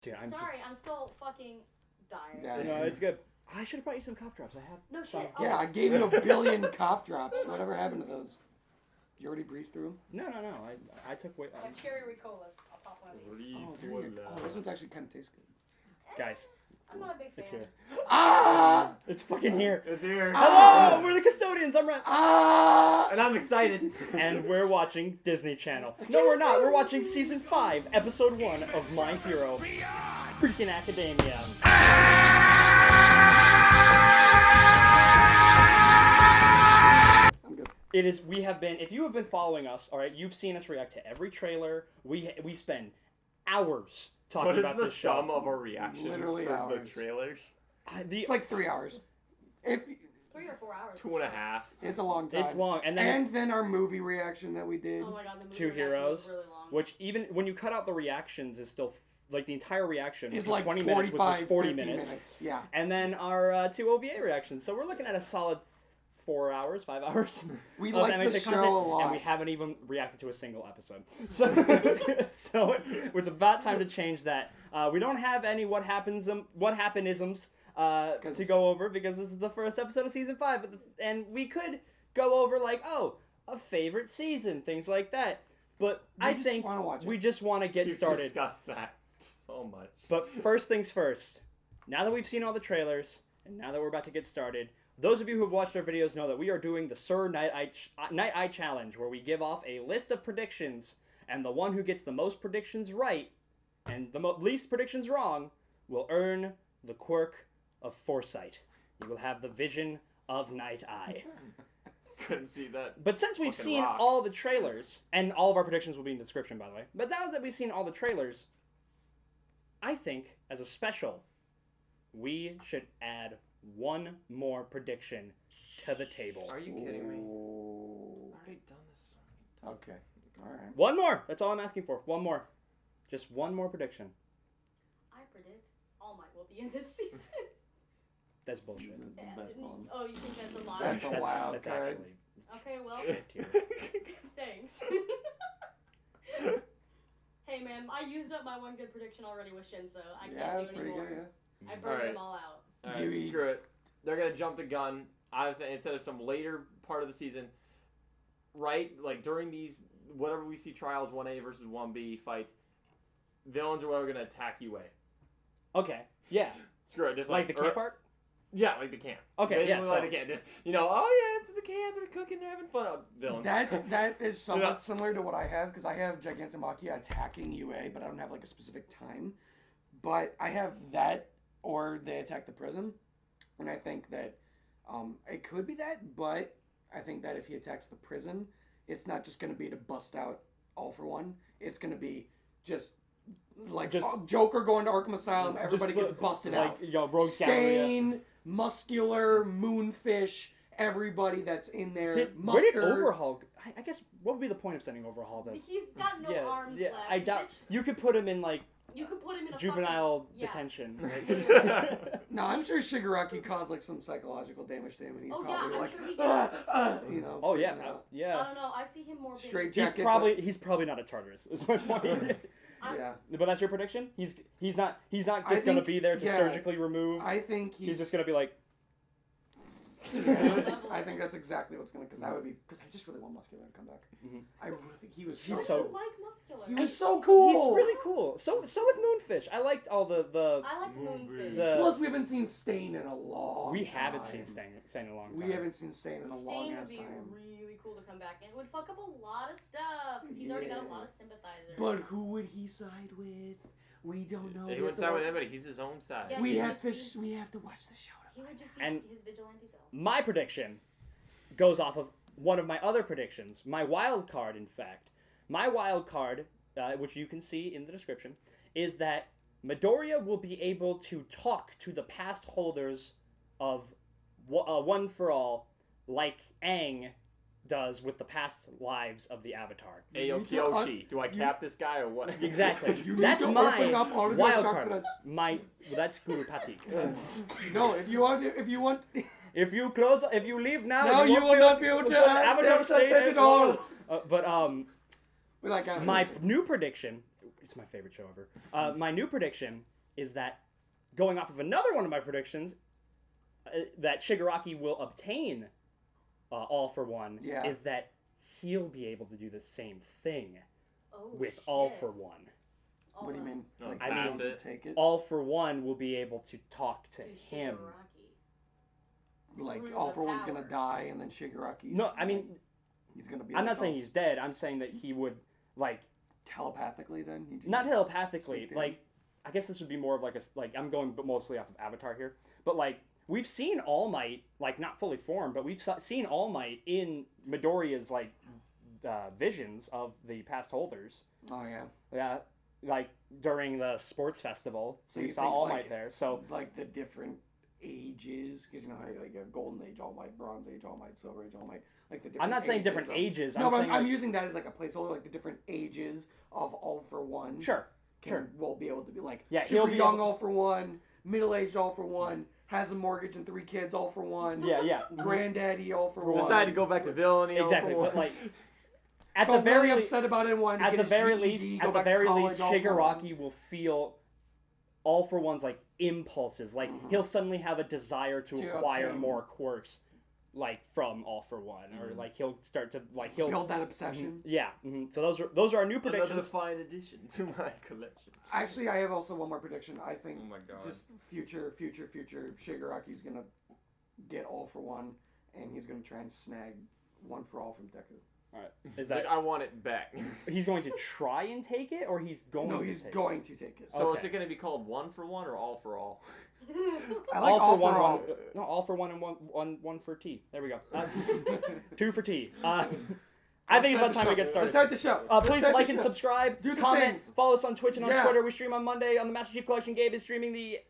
Dude, I'm still fucking dying. Yeah, no, it's good. I should have brought you some cough drops. I have. No shit. Yeah, I gave you 1 billion cough drops. Whatever happened to those? You already breezed through them? No. I took way. Cherry Ricolas. I'll pop one of these. Oh, there you go. Oh, this one's actually kind of tastes good. Guys. I'm not a big fan. It's here. Ah! It's fucking here. It's here. Hello, we're the Custodians. I'm Rhett. Ah! And I'm excited. And we're watching Disney Channel. No, we're not. We're watching Season 5, Episode 1 of My Hero, Freaking Academia. I'm good. It is. We have been. If you have been following us, all right, you've seen us react to every trailer. We spend hours talking about this show. What is the sum of our reactions Literally for hours. the trailers? It's like 3 hours. 3 or 4 hours. 2.5. It's a long time. It's long, and then our movie reaction that we did. Oh my god, the movie Two reaction Heroes, was really long. which even when you cut out the reactions, is still like the entire reaction. It's was like 20 45, minutes, which was 40 50 minutes. Yeah. And then our 2 OVA reactions. So we're looking at a solid 4 hours, 5 hours. We of like MHA the show content, a lot. and we haven't even reacted to a single episode. So it's about time to change that. We don't have any what happenisms to go over because this is the first episode of season 5, and we could go over like a favorite season, things like that. But I think we just want to get started. We've discussed that so much. But first things first. Now that we've seen all the trailers, and now that we're about to get started, those of you who have watched our videos know that we are doing the Sir Nighteye challenge, where we give off a list of predictions, and the one who gets the most predictions right and the least predictions wrong will earn the quirk of foresight. You will have the vision of Nighteye. Couldn't see that. But since we've seen all the trailers, and all of our predictions will be in the description, by the way, but now that we've seen all the trailers, I think, as a special, we should add one more prediction to the table. Are you kidding me? I've already done this so many times. Okay. All right. One more. That's all I'm asking for. One more. Just one more prediction. I predict All Might will be in this season. That's bullshit. That's the best one. Oh, you think that's a lie? That's a wild card. Okay, well, thanks. Hey man, I used up my one good prediction already with Shinzo. I can't do anymore. Good, I burned them all out. Alright, screw it. They're gonna jump the gun. I was saying instead of some later part of the season, right? Like during these, whatever we see trials 1A versus 1B fights, villains are gonna attack UA. Okay. Yeah. Screw it. Just like the camp arc? Yeah, like the camp. Okay, yeah. Like the camp. Just, oh yeah, it's the camp. They're cooking. They're having fun. Villains. That is somewhat similar to what I have, because I have Gigantomachia attacking UA, but I don't have like a specific time. But I have that, or they attack the prison, and I think that it could be that. But I think that if he attacks the prison, it's not just going to be to bust out All for One. It's going to be just Joker going to Arkham Asylum. Everybody gets busted out. Rogue Stain, Muscular, Moonfish, everybody that's in there. Where did Overhaul? I guess what would be the point of sending Overhaul? He's got no arms left. I doubt you could put him in You could put him in a juvenile detention. No, I'm sure Shigaraki caused some psychological damage to him, and he's probably Oh yeah, yeah. I don't know. I see him more. Straight jacket. He's probably not a Tartarus. Is my point. Yeah. But that's your prediction? He's not just gonna be there to surgically remove. I think he's just gonna be like. I think that's exactly what's gonna, because I just really want Muscular to come back. Mm-hmm. I really think he was. I like Muscular. He was so cool. He's really cool. So with Moonfish, I liked all the. I like Moonfish. Plus, we haven't seen Stain in a long. We haven't seen Stain in a long time. We haven't seen Stain in a long ass time. Stain would be really cool to come back, and it would fuck up a lot of stuff because he's already got a lot of sympathizers. But who would he side with? We don't know. He wouldn't side with anybody. He's his own side. Yeah, we have to watch the show. He would just be his vigilante self. My prediction goes off of one of my other predictions. My wild card, in fact. My wild card, which you can see in the description, is that Midoriya will be able to talk to the past holders of One for All, like Aang does with the past lives of the Avatar. Ayo Kyoshi, do I cap this guy or what? Exactly. That's my wild card. That's Guru Patik. No, if you want. If you leave now, no, you will not be able to Avatar set it all. My new prediction, It's my favorite show ever. My new prediction is that, going off of another one of my predictions, that Shigaraki will obtain All for One, is that he'll be able to do the same thing with All for One. What do you mean? No, Like, I mean, to take it? All for One will be able to talk to him. Like, through All the for One's gonna powers. die, and then Shigaraki's... No, I mean, he's gonna be I'm like, not saying he's dead. I'm saying that he would, like... telepathically, then? You Not just telepathically. speak to him? Like, I guess this would be more of like a... Like, I'm going mostly off of Avatar here. But, like, we've seen All Might, like, not fully formed, but we've seen All Might in Midoriya's, like, visions of the past holders. Oh, yeah. Yeah, like, during the sports festival. So we you saw think, All like, Might there, so... Like, the different ages, because, you know how you, like, have Golden Age All Might, Bronze Age All Might, Silver Age All Might, like, the different I'm not saying ages different of... ages. No, but saying, I'm like, using that as, like, a placeholder, like, the different ages of All for One. Sure, sure. Will be able to be, like, Yeah, super he'll be young able- All for One, middle-aged All for One, has a mortgage and 3 kids All for One, Yeah. granddaddy All for One. Decide to go back to villainy. Exactly, All for but, one. like... At Felt the very really upset about it and wanted to at get the his very GED, least, go at the back to very college, least, All for One. Shigaraki will feel All for One's like impulses. Like he'll suddenly have a desire to acquire obtain. more quirks, like from All for One, or like he'll start to like he'll Build that obsession. Yeah. So those are our new Another predictions. fine addition to my collection. Actually, I have also one more prediction. I think Oh my god. just future Shigaraki's gonna get All for One, and he's gonna try and snag One for All from Deku. All right. Is Like, that I want it back. he's going to try and take it, or he's going? No, to he's take going to take it. So Okay. is it going to be called One for One or All for All? I like All for All. No, All for One and one for T. There we go. 2 for T. I think it's about time we get started. Let's start the show. Please Let's like start the and show. subscribe. Do the comment. things. Follow us on Twitch and on Yeah. Twitter. We stream on Monday on the Master Chief Collection. Gabe is streaming the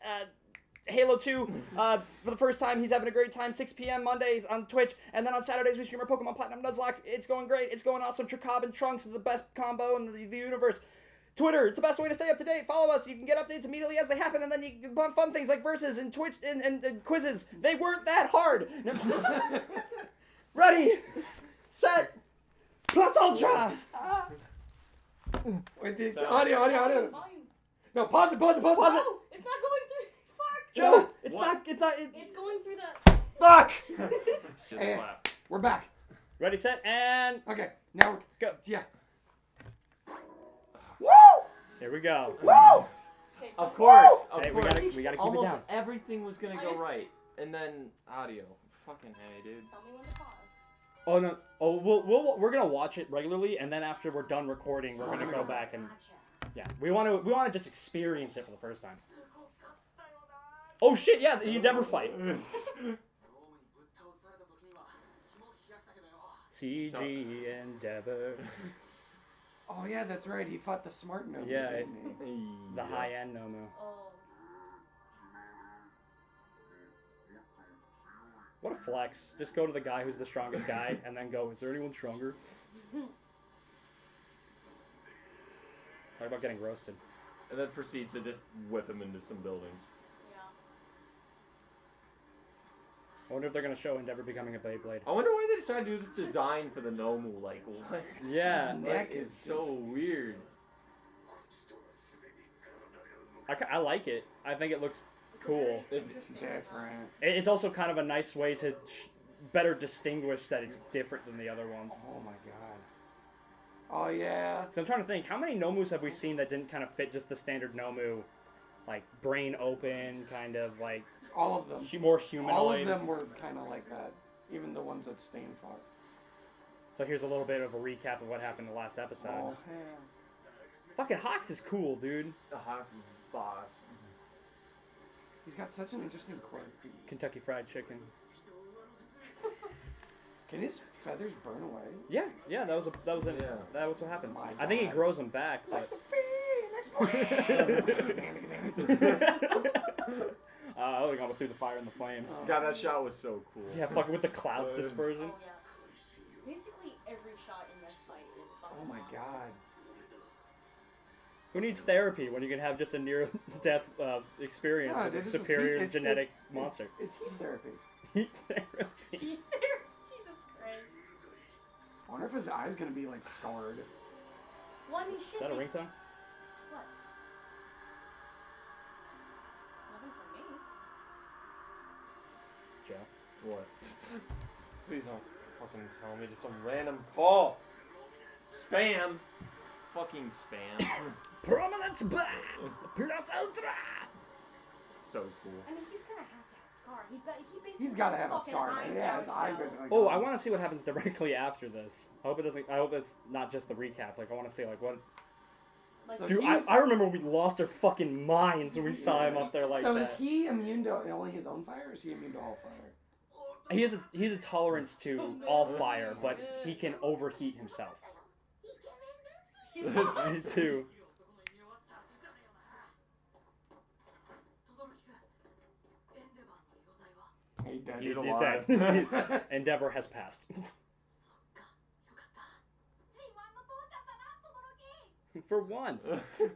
Halo 2 for the first time. He's having a great time. 6 p.m. Mondays on Twitch. And then on Saturdays we stream our Pokemon Platinum Nuzlocke. It's going great. It's going awesome. Tricob and Trunks is the best combo in the universe. Twitter, it's the best way to stay up to date. Follow us. You can get updates immediately as they happen, and then you can bump fun things like verses and Twitch and quizzes. They weren't that hard. Ready, set, plus ultra. Wait, the So- audio. Volume. No, pause it. Pause it. Oh, it's not going through. Fuck. Joe, it's What? not. It's going through the. Fuck. Shit, Eh. clap. We're back. Ready, set, and Okay, now we're go. yeah. Woo! Here we go. Woo! Okay, Of so- course. Of Hey, we course. gotta keep it Almost down. everything was going to go right. And then audio. Fucking hey, dude. Tell me when to pause. Oh no. Oh, we're gonna watch it regularly, and then after we're done recording, we're gonna go back and yeah, we want to just experience it for the first time. Oh shit! Yeah, the Endeavor fight. CG Endeavor. Oh yeah, that's right. He fought the smart Nomu. Yeah, didn't he? The high end Nomu. Oh. What a flex. Just go to the guy who's the strongest guy, and then go, is there anyone stronger? Talk about getting roasted. And then proceeds to just whip him into some buildings. Yeah. I wonder if they're going to show Endeavor becoming a Beyblade. I wonder why they decided to do this design for the Nomu. Like, what? Yeah. His Like, neck it's is so just- weird. I like it. I think it looks cool. It's different. It's also kind of a nice way to better distinguish that it's different than the other ones. Oh my god. Oh yeah. So I'm trying to think, how many Nomus have we seen that didn't kind of fit just the standard Nomu? Like, brain open, kind of like, All of them. more humanoid. All of them were kind of like that. Even the ones that Stain fought. So here's a little bit of a recap of what happened in the last episode. Oh yeah. Fucking Hawks is cool, dude. the Hawks' boss. He's got such an interesting quirk. Kentucky Fried Chicken. Can his feathers burn away? Yeah, that was it. Yeah. That was what happened. My I think he God. grows them back, Like but. the Phoenix. I would have gone through the fire and the flames. Oh. God, that shot was so cool. Yeah, fucking with the clouds dispersion. Oh yeah. Basically every shot in this fight is fucking Oh my awesome. god. Who needs therapy when you can have just a near-death experience Yeah, with this a is superior heat- it's- genetic it's- monster? It's heat therapy. Heat therapy. Jesus Christ. I wonder if his eye's gonna be like scarred. Well, I mean, shit. Is that a they- ringtone? What? What? Please don't fucking tell me just some random call. Spam. Fucking spam. Prominence back! Plus ultra! So cool. I mean, he's gonna have to have a scar. He basically He's got to have a fucking scar. Yeah, his eyes now. basically. Oh, gone. I want to see what happens directly after this. I hope it doesn't. I hope it's not just the recap. Like, I want to see like what. Like, So Dude, he's- I remember when we lost our fucking minds when we saw him up there like So that. is he immune to only his own fire, or is he immune to all fire? He has a tolerance to all fire, but he can overheat himself. Me too. He's dead. He's He's alive. dead. Endeavor has passed. For once. It's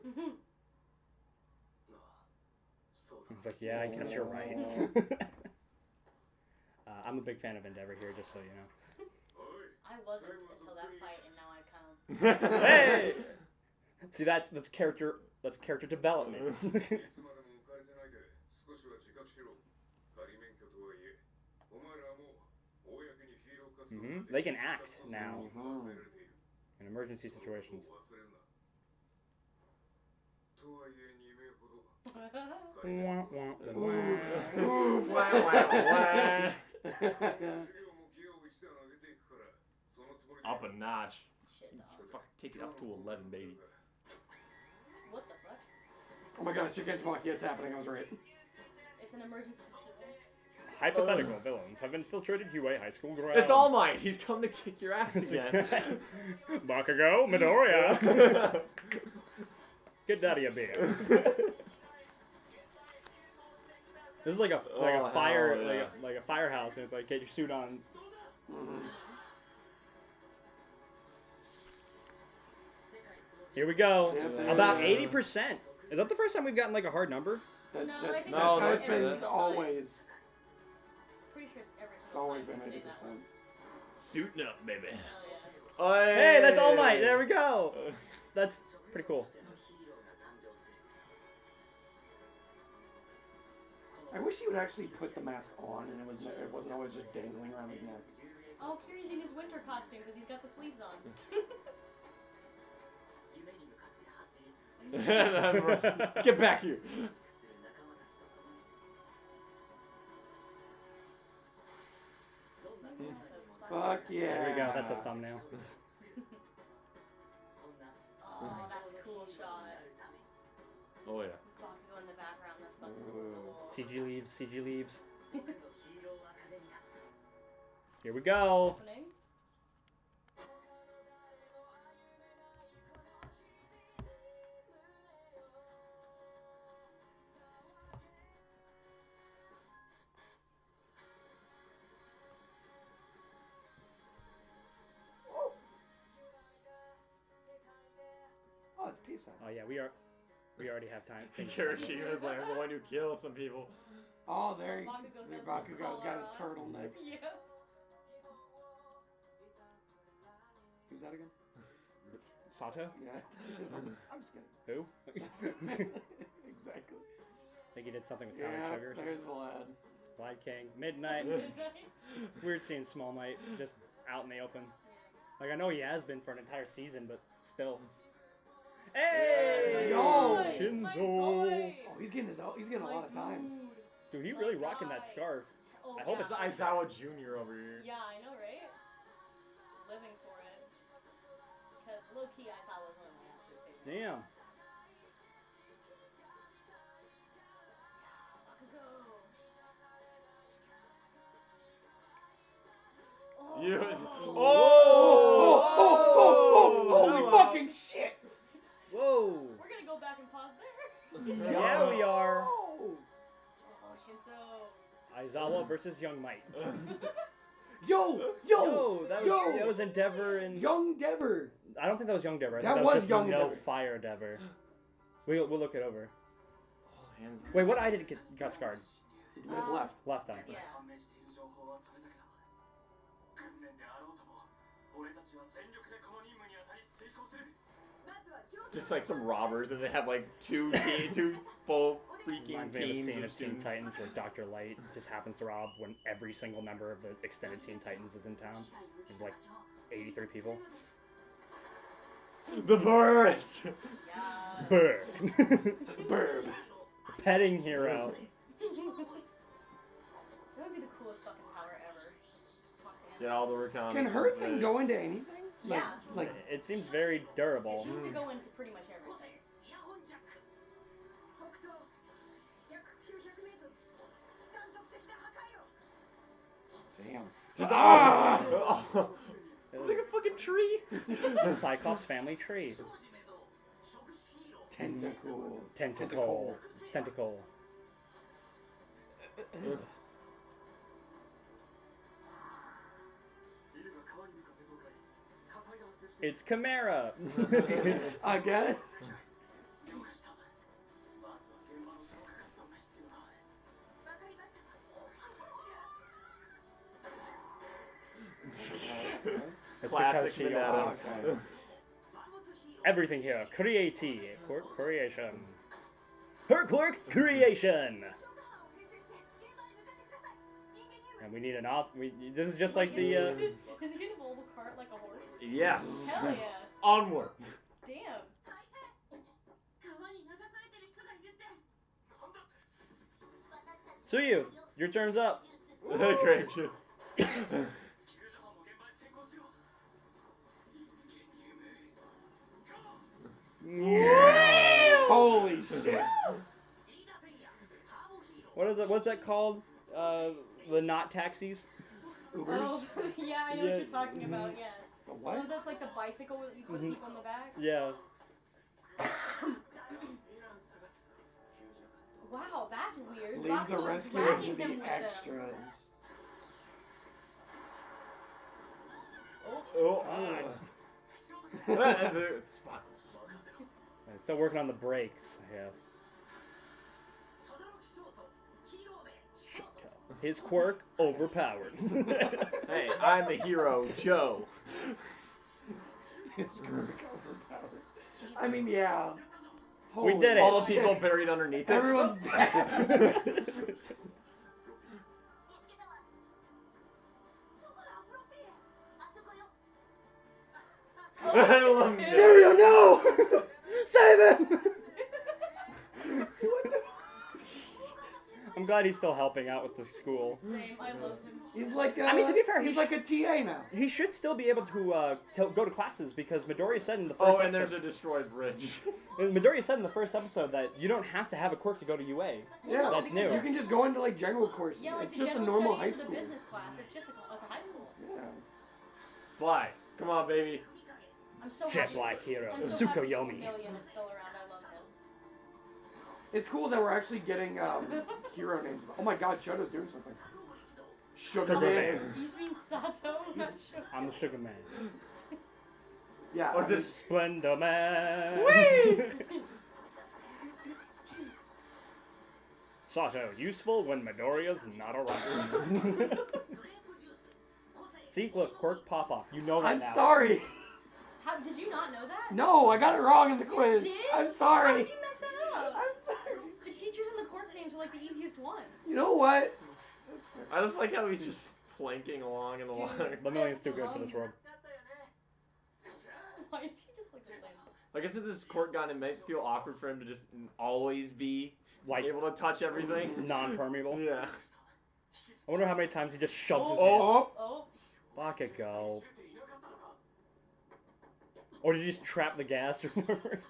like, yeah, I guess you're right. I'm a big fan of Endeavor here, just so you know. I wasn't until that fight, and now I kind of. Hey! See, that's character development. They can act now in emergency situations. Wah, wah, wah. Oof. Wah, wah, wah. Up a notch. Shit, dog. Fuck, take it up to 11, baby. What the fuck? Oh my god, Gigantomachia, it's happening. I was right. It's an emergency situation. Hypothetical villains have infiltrated UA high school grounds. It's All Might. He's come to kick your ass again. Bakugo, Midoriya. Get Daddy a beer. This is like a Oh, fire hell yeah. like a firehouse, and it's like get your suit on. Mm-hmm. Here we go. Yep, there About it is. 80%. Is that the first time we've gotten like a hard number? That, No, I that's think that's that's how every it's been single time. always. Pretty sure it's every It's single always time been they 80%. say that one. Suiting up, baby. Oh, yeah. Hey, that's All Might. There we go. That's pretty cool. I wish he would actually put the mask on, and it wasn't always just dangling around his neck. Oh, Kiri's in his winter costume because he's got the sleeves on. Get back here. Fuck yeah. There we go. That's a thumbnail. Oh, that's a cool shot. Oh yeah. Bakugo in the background. That's fucking cool. CG leaves. CG leaves. Here we go. Opening. Oh, it's peace out. Oh yeah, we already have time. Kirishima is like, I'm going to kill some people. Oh, there he Bakugo's there got his Bakugo's got his collar turtleneck. Yeah. Who's that again? Sato? Yeah. I'm just kidding. Who? Exactly. I think he did something with comic Yeah, sugar. there's the lad. Light King. Midnight. Weird seeing Small Knight just out in the open. Like, I know he has been for an entire season, but still. Hey! Yo! It's my Shinzo! boy! Oh, he's getting a lot of time. Dude, he My really rocking that guy. scarf. Oh, I hope It's yeah. Aizawa Jr. over here. Yeah, I know, right? Living for it. Because low key, I saw was one of my absolute favorites. Damn. Bakugo. You- Holy fucking shit! Whoa! We're gonna go back and pause there. Yeah, we are. Oh, Shinzo. Aizawa versus Young Might. Yo! That was Endeavor and... Young Dever! I don't think that was Young Dever. I That think was just Young no Dever. Fire Dever. We'll look it over. Oh, hands up. Wait, what eye did it got scarred? His left. Left eye. Yeah. Just like some robbers, and they have like two full freaking Reminds me of a teams scene of of Teen students. Titans where Dr. Light just happens to rob when every single member of the extended Teen Titans is in town. There's like 83 people. The birds! Yeah. Bird. Burb. Petting hero. That would be the coolest fucking power ever. Talk to him. Get all the reconnaissance. Can her thing go into anything? Like, Yeah. like It seems very It durable. seems to go into pretty much everything. damn. Just, Ah! It's like a fucking tree. Cyclops family tree. Tentacle. Tentacle. Tentacle. It's Chimera. Again? It's Classic because she Mineta. Okay. Everything here, creative, quirk creation. Her quirk creation. And we need an off. This is just like the. Is he gonna roll the cart like a horse? Yes. Hell yeah. Onward. Damn. Suyu, your turn's up. Great. Holy shit. What is it? What's that called? The not taxis. Ubers? Oh, yeah, I know what you're talking about, yes. The Oh, what? that's like the bicycle that you put people in the back? Yeah. Wow, that's weird. Leave Rocky the was rescuer whacking to him the with extras. Oh. I'm still working on the brakes, I guess. His quirk overpowered. Hey, I'm the hero, Joe. It's quirk overpowered. I mean, yeah. We Holy did it. All the shit. people buried underneath it. Everyone's dead. I love you. Mario, no! Save him! I'm glad he's still helping out with the school. Same, I love him so He's like a, I mean, to be fair, he's he like a TA now. He should still be able to go to classes because Midoriya said in the first Oh, episode. and there's a destroyed bridge. Midoriya said in the first episode that you don't have to have a quirk to go to UA. Yeah, That's new. You can just go into like general courses. Yeah, like it's the just a general normal high studies school. of the business class. It's just it's a high school. Yeah. Fly. Come on, baby. I'm so Jet happy. black hero, I'm so happy Tsukuyomi. Million is still around. I love him. It's cool that we're actually getting hero names. Oh my god, Shoto's doing something. Sugar Sugar Man. Man. You mean Sato, not Shoto? I'm the Sugar Man. Yeah. Or I mean, just Splendor Man. Whee! Sato, useful when Midoriya's not around. See, look, quirk pop off. You know that I'm now. sorry. How did you not know that? No, I got it wrong in the quiz. You did? I'm How sorry. did you mess that up? I'm sorry. The teachers and the court names are like the easiest ones. You know what? That's fair. I just like how he's just planking along in the water. The million's too good for this world. Why is he just like this? Like I said, this court gun, it might feel awkward for him to just always be Like, able to touch everything. non-permeable. Yeah. I wonder how many times he just shoves his hand. Oh, Oh, Fuck it, go. Or did he just trap the gas or whatever?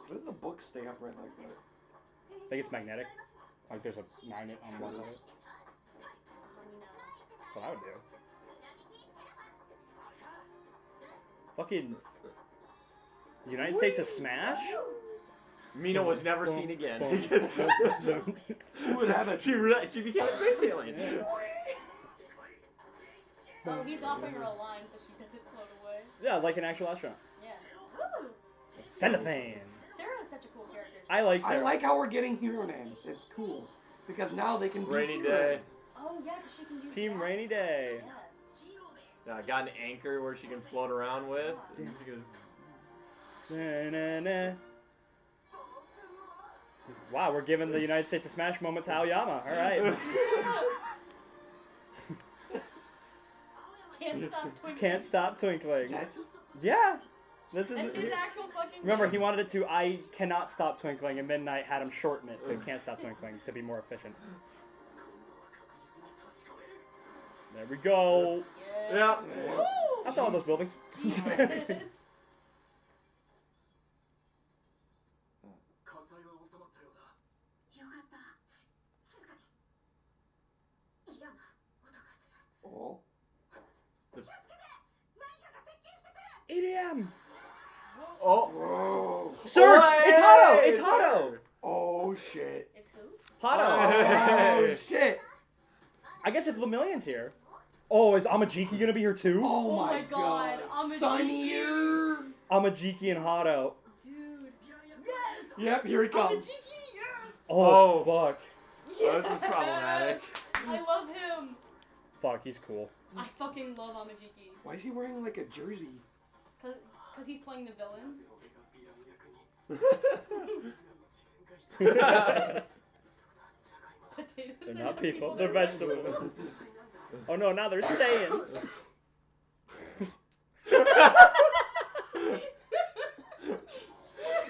why does the book stay upright like that? I think it's magnetic. Like there's a magnet on one side. That's what I would do. Fucking United States of Smash? Mina was never seen again. Who would have it? She became a space alien. oh, he's offering her a line so she doesn't float away. Yeah, like an actual astronaut. Yeah. Woo! Cellophane. Sarah's such a cool character. I like I Sarah. like how we're getting hero names. It's cool. Because now they can be Rainy hero day. names. Oh yeah, because she can use Team gas. Rainy Day. Yeah. I got an anchor where she can float around with. Na, na, na. Wow, we're giving the United States a Smash moment to Aoyama. All right. Can't stop twinkling. Can't stop twinkling. That's just, Yeah. That's That's his actual fucking Remember, name. he wanted it to I cannot stop twinkling, and Midnight had him shorten it to can't stop twinkling to be more efficient. There we go. Yeah. Woo! That's all those buildings. Jesus. oh. EDM. Oh. Whoa. Surge! Oh, It's hey! Hato! It's Hato! Oh shit. It's who? Hato! Oh shit. I guess if Lemillion's here. Oh, is Amajiki gonna be here too? Oh my my God, god. Amajiki. Sun Eater. Amajiki and Hato. Dude. Yes! Yep, here he comes. Amajiki, yes! Oh, fuck. Oh, this is problematic. I love him. Fuck, he's cool. I fucking love Amajiki. Why is he wearing like a jersey? Cause he's playing the villains. Potatoes They're are not people, they're vegetables. Oh no, now they're Saiyans.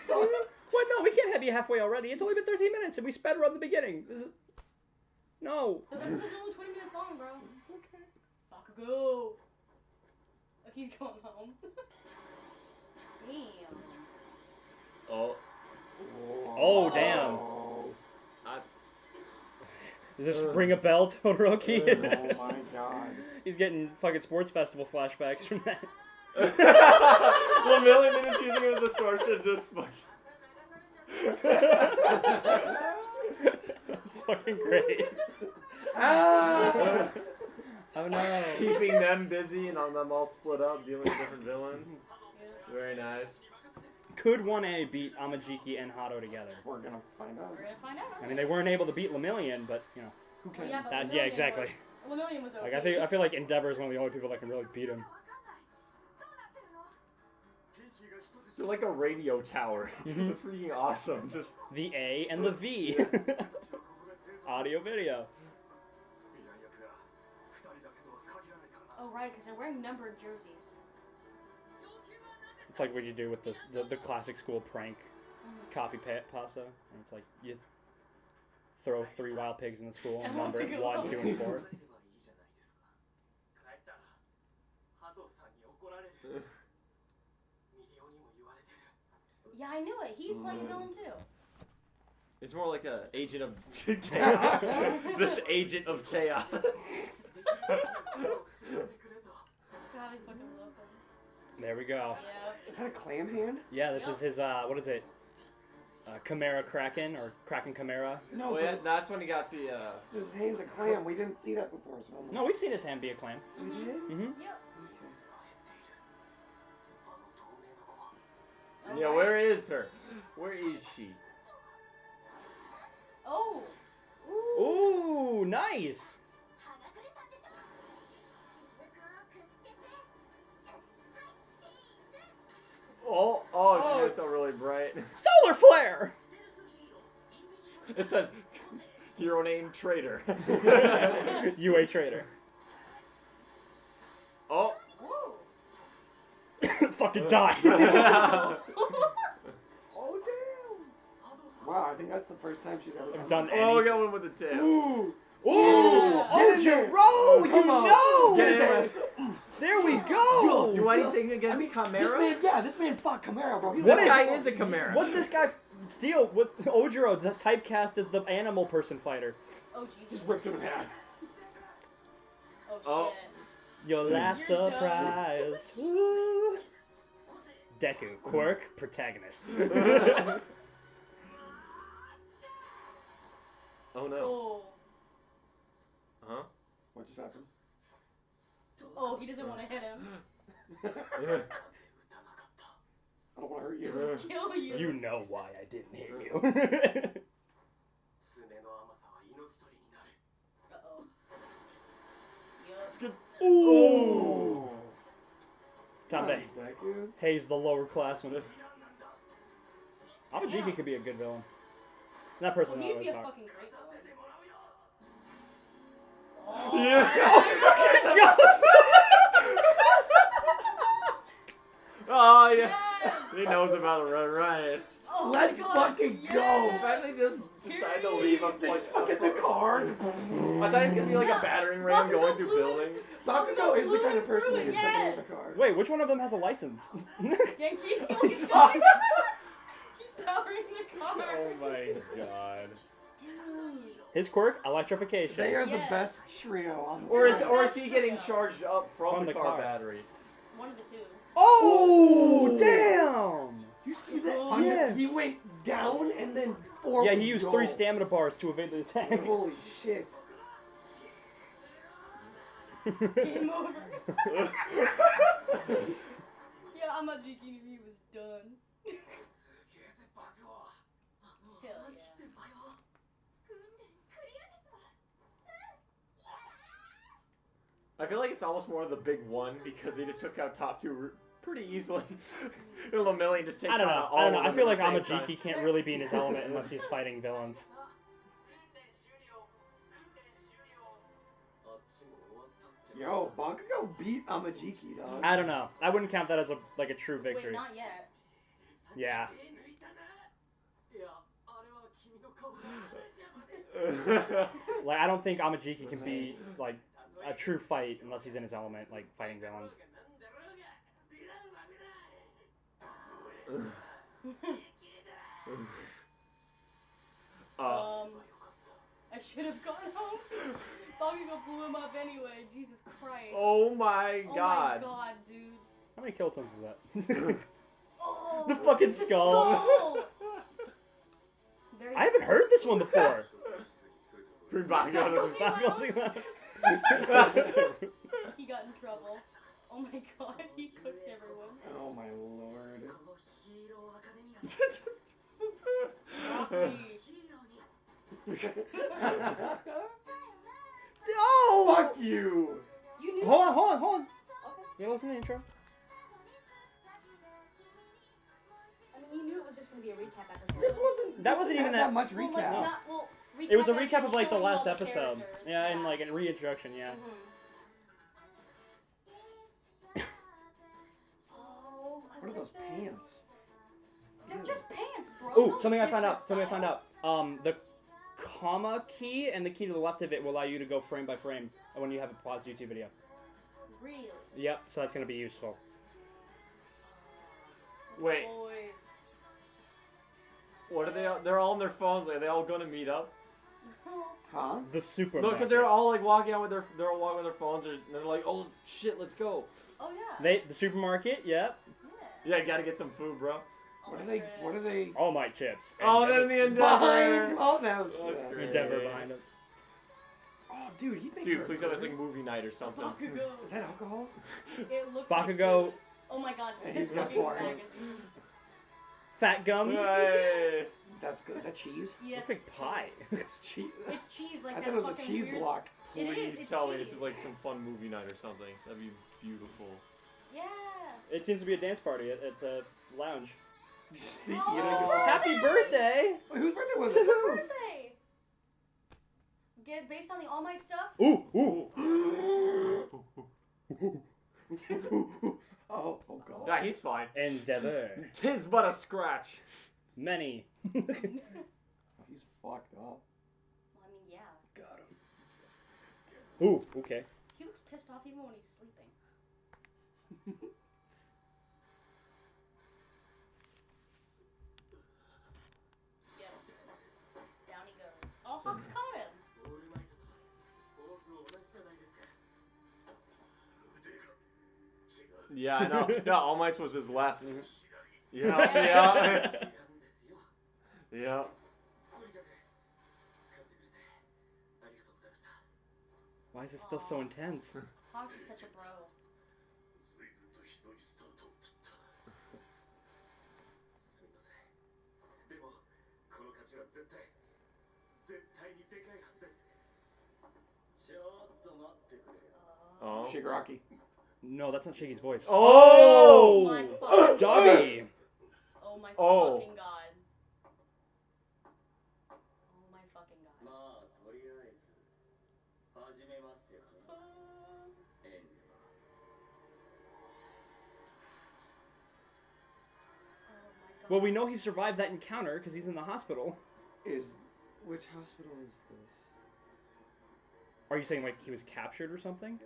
What? No, we can't be halfway already. It's only been 13 minutes and we sped run the beginning. This is... No. The episode's only 20 minutes long, bro. It's okay. Bakugo. Oh, he's going home. Damn. Oh. Oh, damn. Does this ring a bell, Todoroki? Oh my god. He's getting fucking sports festival flashbacks from that. Lemillion minutes using it as a source to just It's fucking great. Ah! Oh no. keeping them busy and on them all split up, dealing with different villains. Very nice. Could 1A beat Amajiki and Hato together? We're gonna find out. We're gonna find out. I mean, they weren't able to beat Lemillion, but you know. Who can? Yeah, but That, Lemillion yeah, exactly. Lemillion was okay. Like I feel like Endeavor is one of the only people that can really beat him. They're like a radio tower. That's freaking awesome. Just The A and the V. Audio video. Oh right, because they're wearing numbered jerseys. It's like what you do with the classic school prank copy pasta. And it's like you throw 3 wild pigs in the school and number 1, 2, and 4. Yeah, I knew it. He's playing a villain too. it's more like a agent of chaos. This agent of chaos. God, I fucking love him. There we go. Yep. Is that a clam hand? Yeah, this is his, what is it? Chimera Kraken, or Kraken Chimera. No, Well, yeah, but that's when he got the. his hand's a clam. We didn't see that before, so I'm No, we've seen his hand be a clam. We did? Mm-hmm. Yep. Okay. Yeah, where is her? Where is she? Oh. Ooh, nice! She is so really bright. Solar flare! It says, hero name Traitor. U.A Traitor. Oh. Whoa. Fucking die! Oh, damn! Wow, I think that's the first time she's ever Done Oh, we any- got one with the tail. Ooh! Ooh! Yeah. Oh, Get in there. Jiro! You Come on. know! Get his ass. There we go! You want anything I against mean, Chimera? this man fought Chimera, bro. He What This is- guy is a Chimera. What's this guy steal? What Ojiro the typecast as the animal person fighter? Oh Jesus. Just ripped him in half. Oh shit. Oh. Your last You're done. surprise. Woo. Deku, quirk, protagonist. Oh no. Oh. Huh? What just happened? Oh, he doesn't want to hit him. I don't want to hurt you. Kill you. You know why I didn't hit you. Uh-oh. Yup. It's good. Ooh. Time to Deku. haze the lower classmen. Amajiki could be a good villain. That person Well, knows he'd be a power. fucking great villain. Yeah. Oh yeah. Yes! He knows about it, right? Oh my Let's God, fucking yes! go. In fact, they just decide to leave him. There's fucking the card. I thought he was gonna be like a battering ram Bakugo going through blew it. buildings. Bakugo is the kind of person that Yes. gets somebody with a card. Wait, which one of them has a license? Genki, he's powering the car. Oh my god. Dude. His quirk, electrification. They are the Yes. best trio on the Or is planet. he getting charged up from From the the car car. battery? One of the two. Oh, damn! You see that? Oh, Under, yeah. He went down and then forward. Yeah, he used 3 go. stamina bars to evade the attack. Holy shit. Game over. Yeah, Amajiki knew he was done. Hell yeah. I feel like it's almost more of the big one because they just took out top 2 pretty easily. Little Million just takes I don't know. out all I don't know. of I them feel at like the same Amajiki can't really be in his element unless he's fighting villains. Yo, Bakugo beat Amajiki, dog. I don't know. I wouldn't count that as a true victory. Wait, not yet. Yeah. time. Like I don't think Amajiki can be like a true fight unless he's in his element, like fighting villains. I should have gone home. Bakugo blew him up anyway. Jesus Christ. Oh my god. Oh my god, dude. How many kilotons is that? Oh, The fucking skull. Very I haven't heard this one before. Bring Bakugo to He got in trouble. Oh my god, he cooked everyone. Oh my lord. Rocky. Oh! Fuck you! You knew. Hold on. Okay. Yeah, listen to the intro. I mean, you knew it was just gonna be a recap episode. This wasn't. That this wasn't didn't even have that- much Well, recap. like, not, well, It was a as recap in of like the showing all last episode. characters. Yeah, and like a reintroduction, yeah. Oh, I What are those like this. pants? They're just pants, bro. Ooh, Don't something I diss found her out. Something I found style. out. The comma key and the key to the left of it will allow you to go frame by frame when you have a paused YouTube video. Really? Yep, so that's gonna be useful. Wait, Boys. what are they? They're all on their phones. Are they all gonna meet up? Huh? The super. No, because they're all like walking out with they're all walking with their phones. And they're like, oh shit, let's go. Oh yeah. The supermarket. Yep. Yeah. Yeah, gotta get some food, bro. What are they? What are they? All my chips. Oh, And then the Endeavor. Behind. Oh, that was That's fast. great. Endeavor behind him. Oh, dude, he made Dude, for a please have us great- like movie night or something. Bakugo. Is that alcohol? It looks Bakugo- like booze. Oh my god. Yeah, His he's got fucking porn. magazines. Fat gum. Hey. That's good. Is that cheese? Yes, Looks like it's pie. cheese. It's cheese. It's cheese like I that thought it was a fucking cheese weird... block. It is, Please it's tell me this cheese. is like some fun movie night or something. That'd be beautiful. Yeah. It seems to be a dance party at the lounge. See, you Oh. know, Happy birthday! Wait, whose birthday was It's it? her birthday. Get based on the All Might stuff. Ooh, ooh. Oh god. Yeah, he's fine. Endeavor. Tis but a scratch. Many. He's fucked up. Well, I mean, yeah. Got him. Ooh, okay. He looks pissed off even when he's sleeping. Yeah. Down he goes. Oh, Hawk's caught him. Yeah, I know. Yeah, All Might's was his left. Yeah, Yeah. yeah. Yeah. Why is it still so intense? Hawks is such a bro. Oh. Shigaraki. No, that's not Shiggy's voice. Oh my Oh! fucking Dabi! Oh my Oh. fucking god. Well, we know he survived that encounter because he's in the hospital. Which hospital is this? Are you saying like he was captured or something?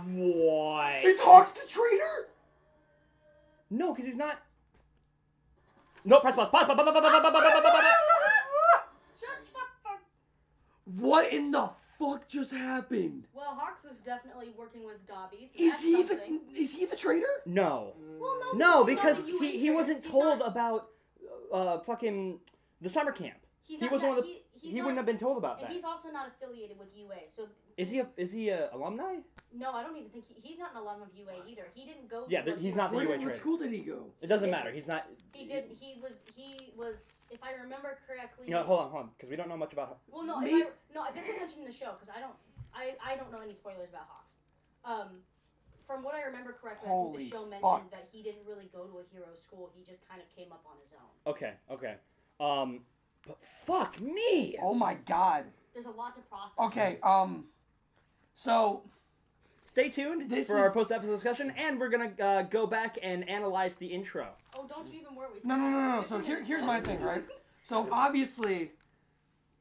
What? Is Hawks the traitor? No, because he's not. No, press pause. What in the fuck just happened? Well, Hawks is definitely working with Dabi. So Is he the traitor? No. Well, No, he's because not a UA he traitor. wasn't He's told not- about fucking the summer camp. He's He not was that- one of the. he's He not- wouldn't have been told about And that. he's also not affiliated with UA. So Is he a alumni? no, I don't even think he's not an alum of UA either. He didn't go. Yeah, to he's not the UA What traitor. school did he go? It doesn't matter. He's not. He did. He was. If I remember correctly. You know, hold on, because we don't know much about. Well, no, Me- this was mentioned in the show because I don't know any spoilers about Hawks. From what I remember correctly, I Holy think the show mentioned fuck. that he didn't really go to a hero school. He just kind of came up on his own. Okay. But fuck me. Oh my god. There's a lot to process. Okay, so Stay tuned This for our is- post-episode discussion, and we're gonna go back and analyze the intro. Oh, don't you even worry. no. So here's my thing, right? So obviously,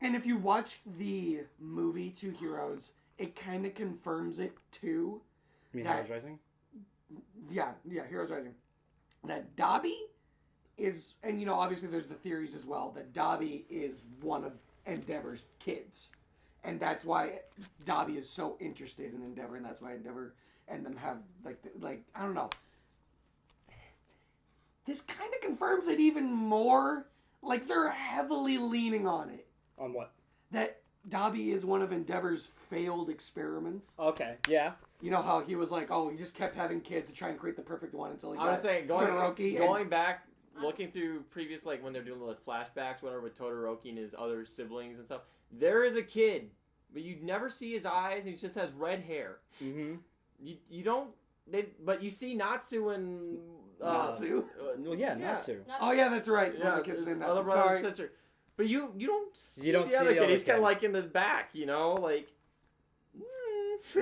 and if you watch the movie Two Heroes, it kind of confirms it too. You mean That- Heroes Rising? Yeah, Heroes Rising. That Dabi is, and you know, obviously there's the theories as well that Dabi is one of Endeavor's kids, and that's why Dabi is so interested in Endeavor, and that's why Endeavor and them have like I don't know. This kind of confirms it even more. Like they're heavily leaning on it. On what? That Dabi is one of Endeavor's failed experiments. Okay, yeah. You know how he was like, oh, he just kept having kids to try and create the perfect one until he I got was saying Todoroki going back, looking through previous when they're doing the flashbacks, whatever, with Todoroki and his other siblings and stuff. There is a kid, but you never see his eyes. And he just has red hair. Mm-hmm. You don't. But you see Natsu and Natsu? Well, yeah, Natsu. Oh yeah, that's right. Yeah, the kid's his name other Natsu. brother Sorry. and sister. But you don't see don't the see other the kid. other He's kind kid. of like in the back, like.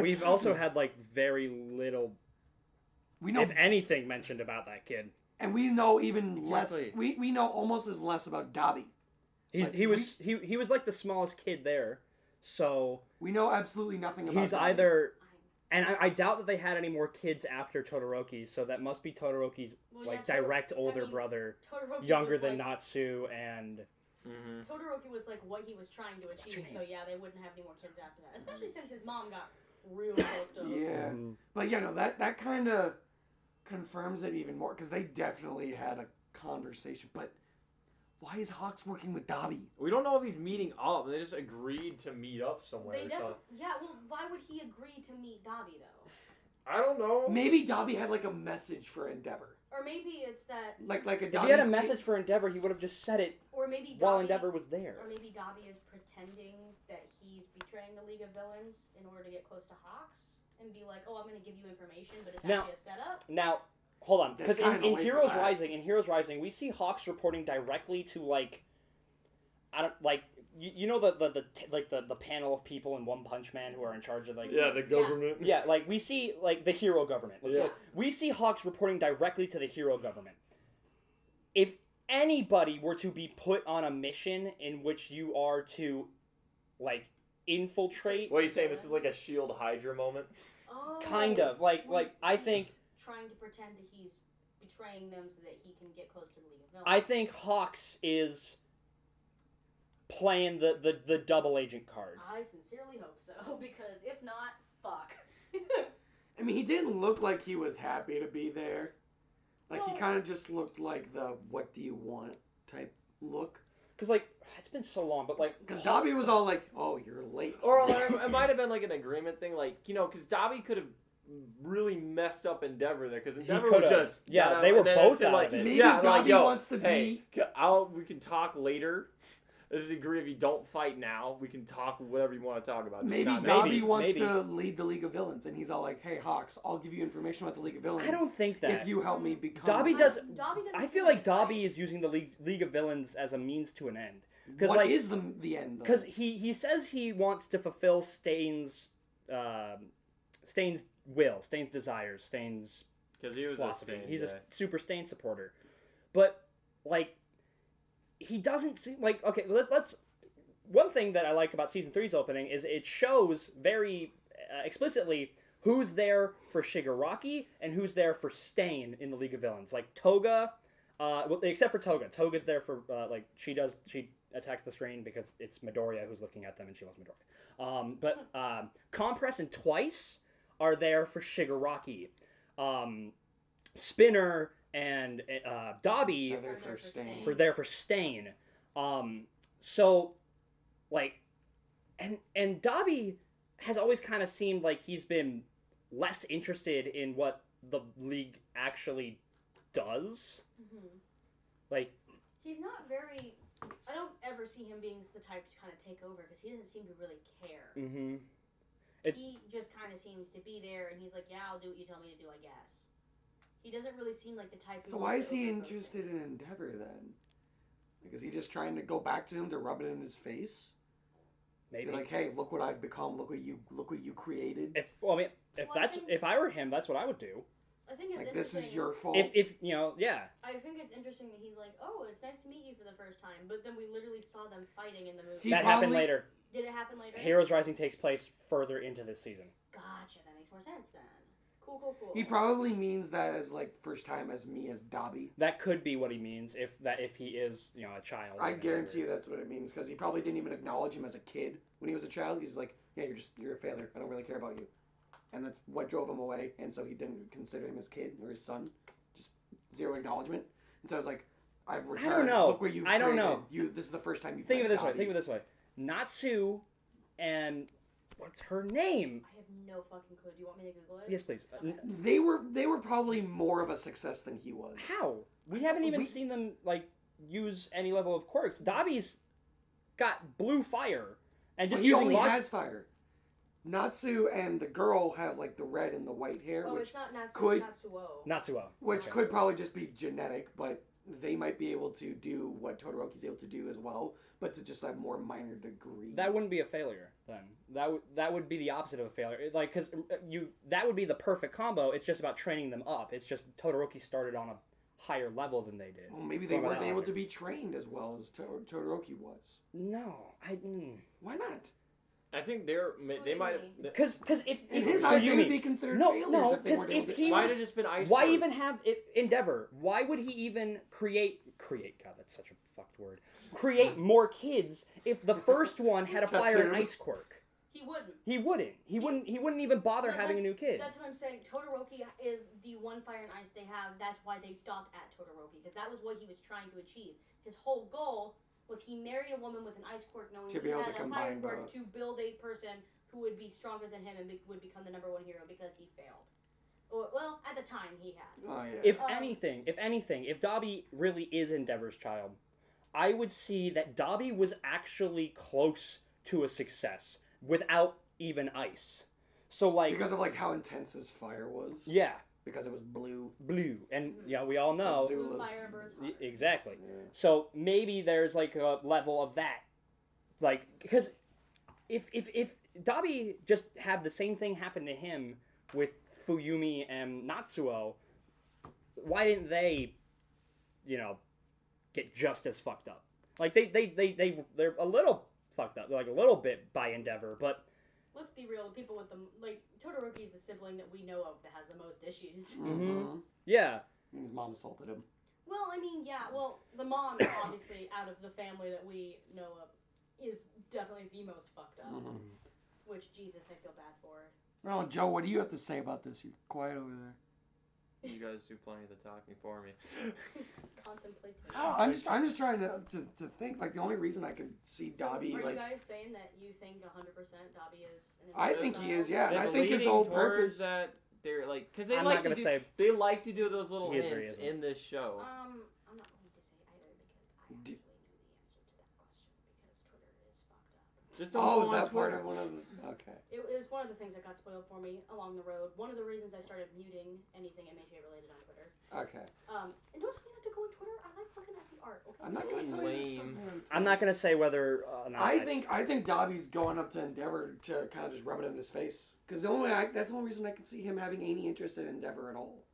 We've also had like very little, We know, if anything, mentioned about that kid. and we know even Exactly. less. We know almost as less about Dabi. Like, He was like the smallest kid there, so We know absolutely nothing about. he's Dabi. either. And I doubt that they had any more kids after Todoroki, so that must be Todoroki's Well, like yeah, direct older mean, brother, Todoroki younger was than like, Natsu, and Todoroki was like what he was trying to achieve. So yeah, they wouldn't have any more kids after that. Especially since his mom got real fucked up. Yeah, but yeah, no, that kind of confirms it even more because they definitely had a conversation. But why is Hawks working with Dabi? We don't know if he's meeting up. They just agreed to meet up somewhere. They definitely, yeah. Well, why would he agree to meet Dabi though? I don't know. Maybe Dabi had like a message for Endeavor. Or maybe it's that. Like a if Dabi he had a message for Endeavor, he would have just said it Or maybe while Dabi- Endeavor was there. Or maybe Dabi is pretending that he's betraying the League of Villains in order to get close to Hawks and be like, "Oh, I'm going to give you information, but it's Now- actually a setup." Now, hold on, because That's kinda in late for Heroes that. Rising, we see Hawks reporting directly to like, I don't like. You know the panel of people in One Punch Man who are in charge of like the government. yeah, like we see like the hero government. Let's Yeah. say, we see Hawks reporting directly to the hero government. If anybody were to be put on a mission in which you are to like infiltrate, What are you saying? This is like a Shield Hydra moment. Oh, kind of like I he's think trying to pretend that he's betraying them so that he can get close to the League of Villains. I think Hawks is playing the double agent card. I sincerely hope so, because if not, fuck. I mean, he didn't look like he was happy to be there. Like he No. kind of just looked like the "what do you want" type look. Because like it's been so long, but like Because Dabi was all like, "Oh, you're late." Or it might have been like an agreement thing, because Dabi could have really messed up Endeavor there, because Endeavor could've. would just Yeah, got out they were and then both said, out like, of it. Maybe yeah, Dabi like, yo, wants to hey, be. we can talk later. Let's just agree if you don't fight now, we can talk whatever you want to talk about. Maybe Not Dabi maybe, wants maybe. to lead the League of Villains, and he's all like, "Hey, Hawks, I'll give you information about the League of Villains. I don't think that. if you help me become." Dabi does. Dabi doesn't I seem feel like right. Dabi is using the League of Villains as a means to an end. What like, is the end? Though? Because he says he wants to fulfill Stain's will, Stain's desires, Stain's because he was philosophy. a Stain He's guy. a super Stain supporter, but like he doesn't seem like okay. Let's. One thing that I like about season 3's opening is it shows very explicitly who's there for Shigaraki and who's there for Stain in the League of Villains. Like Toga, well, except for Toga. Toga's there for like she attacks the screen because it's Midoriya who's looking at them and she loves Midoriya. But Compress and Twice are there for Shigaraki. Spinner and Dabi Are there for Stain. there for Stain. So like and Dabi has always kind of seemed like he's been less interested in what the league actually does. Mm-hmm. Like He's not very. I don't ever see him being the type to kind of take over because he doesn't seem to really care. mm-hmm. He just kind of seems to be there, and he's like, "Yeah, I'll do what you tell me to do, I guess." He doesn't really seem like the type. So why is he interested in Endeavor then? Like, is he just trying to go back to him to rub it in his face? Maybe Be like, hey, look what I've become. Look what you created. if I were him, that's what I would do. I think it's Like, this interesting. is your fault. If you know, yeah. I think it's interesting that he's like, "Oh, it's nice to meet you for the first time," but then we literally saw them fighting in the movie. He That happened probably- later. Did it happen later? Heroes Rising takes place further into this season. Gotcha. That makes more sense then. Cool. He probably means that as like first time as me as Dabi. That could be what he means if he is a child. I guarantee you that's what it means because he probably didn't even acknowledge him as a kid when he was a child. He's like, yeah, you're a failure. I don't really care about you, and that's what drove him away. And so he didn't consider him his kid or his son. Just zero acknowledgement. And so I was like, I've returned. I don't know. Look what you've I don't created. know. This is the first time you Think of it this way. Natsu and what's her name? I have no fucking clue. Do you want me to Google it? Yes, please. They were probably more of a success than he was. How? We haven't even seen them like use any level of quirks. Dabi's got blue fire and But just he using only logic. has fire. Natsu and the girl have like the red and the white hair, Oh, which it's not Natsu, could- it's Natsuo. Natsuo. which Okay. could probably just be genetic, but they might be able to do what Todoroki's able to do as well, but to just a more minor degree. That wouldn't be a failure then. That would be the opposite of a failure. Like because that would be the perfect combo. It's just about training them up. It's just Todoroki started on a higher level than they did. Well, maybe they From that weren't able logic. to be trained as well as Todoroki was. No, Why not? I think they might have. because if In his for eyes, they Yumi- would be considered failures if they weren't able to. he Why would- did it just been ice? Why quirks? even have it Endeavor? Why would he even create? God, that's such a fucked word. Create more kids if the first one had a Test fire and tube. ice quirk. He wouldn't. He wouldn't even bother No, having a new kid. That's what I'm saying. Todoroki is the one fire and ice they have. That's why they stopped at Todoroki, because that was what he was trying to achieve. His whole goal was he married a woman with an ice quirk, knowing To he be able had to a fire combine quirk both. to build a person who would be stronger than him and would become the #1 hero because he failed. Well, at the time he had. Oh yeah. If anything, if Dabi really is Endeavor's child, I would see that Dabi was actually close to a success without even ice. So like because of like how intense his fire was. yeah, Because it was blue. and we all know Azul. Blue was- fire burns hotter. exactly. Yeah. So maybe there's like a level of that, like because if Dabi just had the same thing happen to him with Fuyumi and Natsuo, why didn't they, get just as fucked up? Like they're a little fucked up, like a little bit by Endeavor, but Let's be real. The people with the Todoroki is the sibling that we know of that has the most issues. Mm-hmm. yeah, His mom assaulted him. Well, I mean, yeah. Well, the mom, obviously, out of the family that we know of, is definitely the most fucked up. Mm-hmm. Which, Jesus, I feel bad for. Well, Joe, what do you have to say about this? You're quiet over there. You guys do plenty of the talking for me. He's contemplating. I'm just trying to think. Like the only reason I can see So, Dabi are you like guys saying that you think 100% Dabi is? I think he is, yeah. And I It's think his leaning whole towards purpose. that they're like because they I'm like not gonna to do, say they like to do those little he is or he hints isn't. in this show. I'm not going to say either because I actually knew the answer to that question Just don't Oh, go is on that part Twitter. of one of the... Okay. It was one of the things that got spoiled for me along the road. One of the reasons I started muting anything MHA related on Twitter. Okay. And don't tell me not to go on Twitter. I like looking at the art. Okay. I'm not going to tell you this stuff, Lame. man. I'm not gonna say whether. I think Dabi's going up to Endeavor to kind of just rub it in his face. Because that's the only reason I can see him having any interest in Endeavor at all.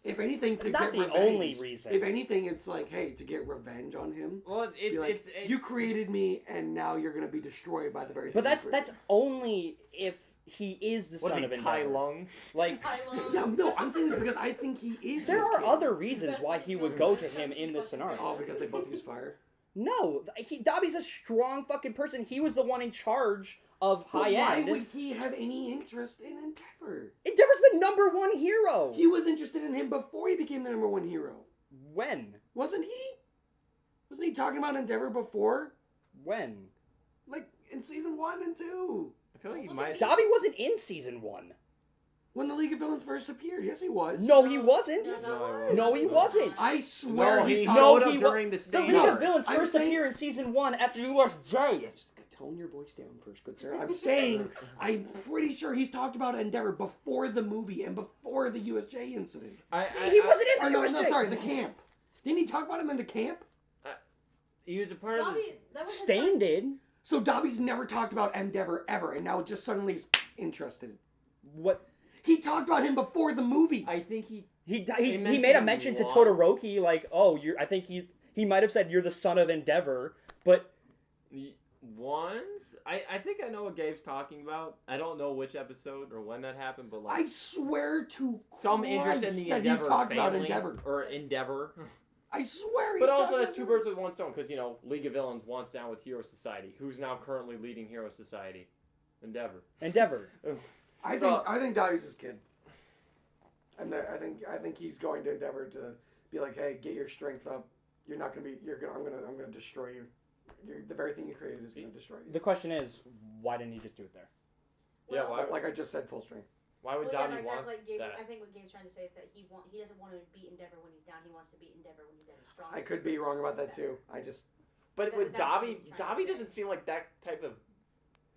If anything, to Not get the revenge. only reason. If anything, it's like, hey, to get revenge on him. Well, Be like, you created me, and now you're going to be destroyed by the very thing But you that's created. only if he is the what's son he, of Tai Endeavor. Lung? Like, No, I'm saying this because I think he is there his are kid. other reasons why he would go to him in this scenario. Oh, because they both use fire? No, Dabi's a strong fucking person. He was the one in charge of But high why end. would he have any interest in Endeavor? Endeavor's the number one hero. He was interested in him before he became the number one hero. When? Wasn't he? Wasn't he talking about Endeavor before? When? Like, in season 1 and 2. I feel like he might. Dabi wasn't in season 1. When the League of Villains first appeared. Yes, he was. No, he wasn't. No, No, he wasn't. I swear No, he's he talking showed No, up he during the The stage. League No, of Villains I'm first saying- appear in season 1 at the USJ. Tone your voice down first, good sir. I'm saying, I'm pretty sure he's talked about Endeavor before the movie and before the USJ incident. He wasn't in Or the no, USJ. no, sorry, the camp. Didn't he talk about him in the camp? He was a part of the... Dabi, that was his Stain first- did. So Dabi's never talked about Endeavor ever, and now just suddenly he's interested. What? He talked about him before the movie. I think he... He mentioned made a him mention to once. Todoroki, like, oh, I think he might have said you're the son of Endeavor, but Once? I think I know what Gabe's talking about. I don't know which episode or when that happened, but I like... swear to some Christ interest in the that Endeavor he's talked about family, Endeavor. Or Endeavor. I swear he's But talked also, about that's two Endeavor. birds with one stone, because, you know, League of Villains wants down with Hero Society. Who's now currently leading Hero Society? Endeavor. I think Dabi's his kid. And I think he's going to Endeavor to be like, hey, get your strength up. You're not gonna be. I'm gonna destroy you. The very thing you created is gonna destroy you. the question is, why didn't he just do it there? Yeah, Well, why, Like I just said, full strength. why would Well, Dabi yeah, want like Gabe, that? I think what Gabe's trying to say is that he doesn't want to beat Endeavor when he's down. He wants to beat Endeavor when he's at his strongest. I could be wrong about that too. I just. But with That's what Dabi, he's trying to Dabi say. doesn't seem like that type of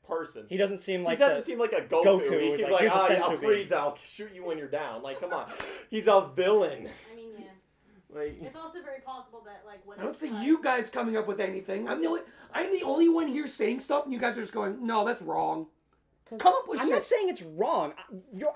person. He doesn't seem like he doesn't the, seem like a Goku. Goku He is seems like, like, here's a yeah, I'll sensu freeze, bean." I'll shoot you when you're down. Like, come on. He's a villain. I mean, yeah. Like, It's also very possible that like when I don't it's see cut- you guys coming up with anything. I'm the only one here saying stuff, and you guys are just going, no, that's wrong. Come up with I'm shit. not saying it's wrong.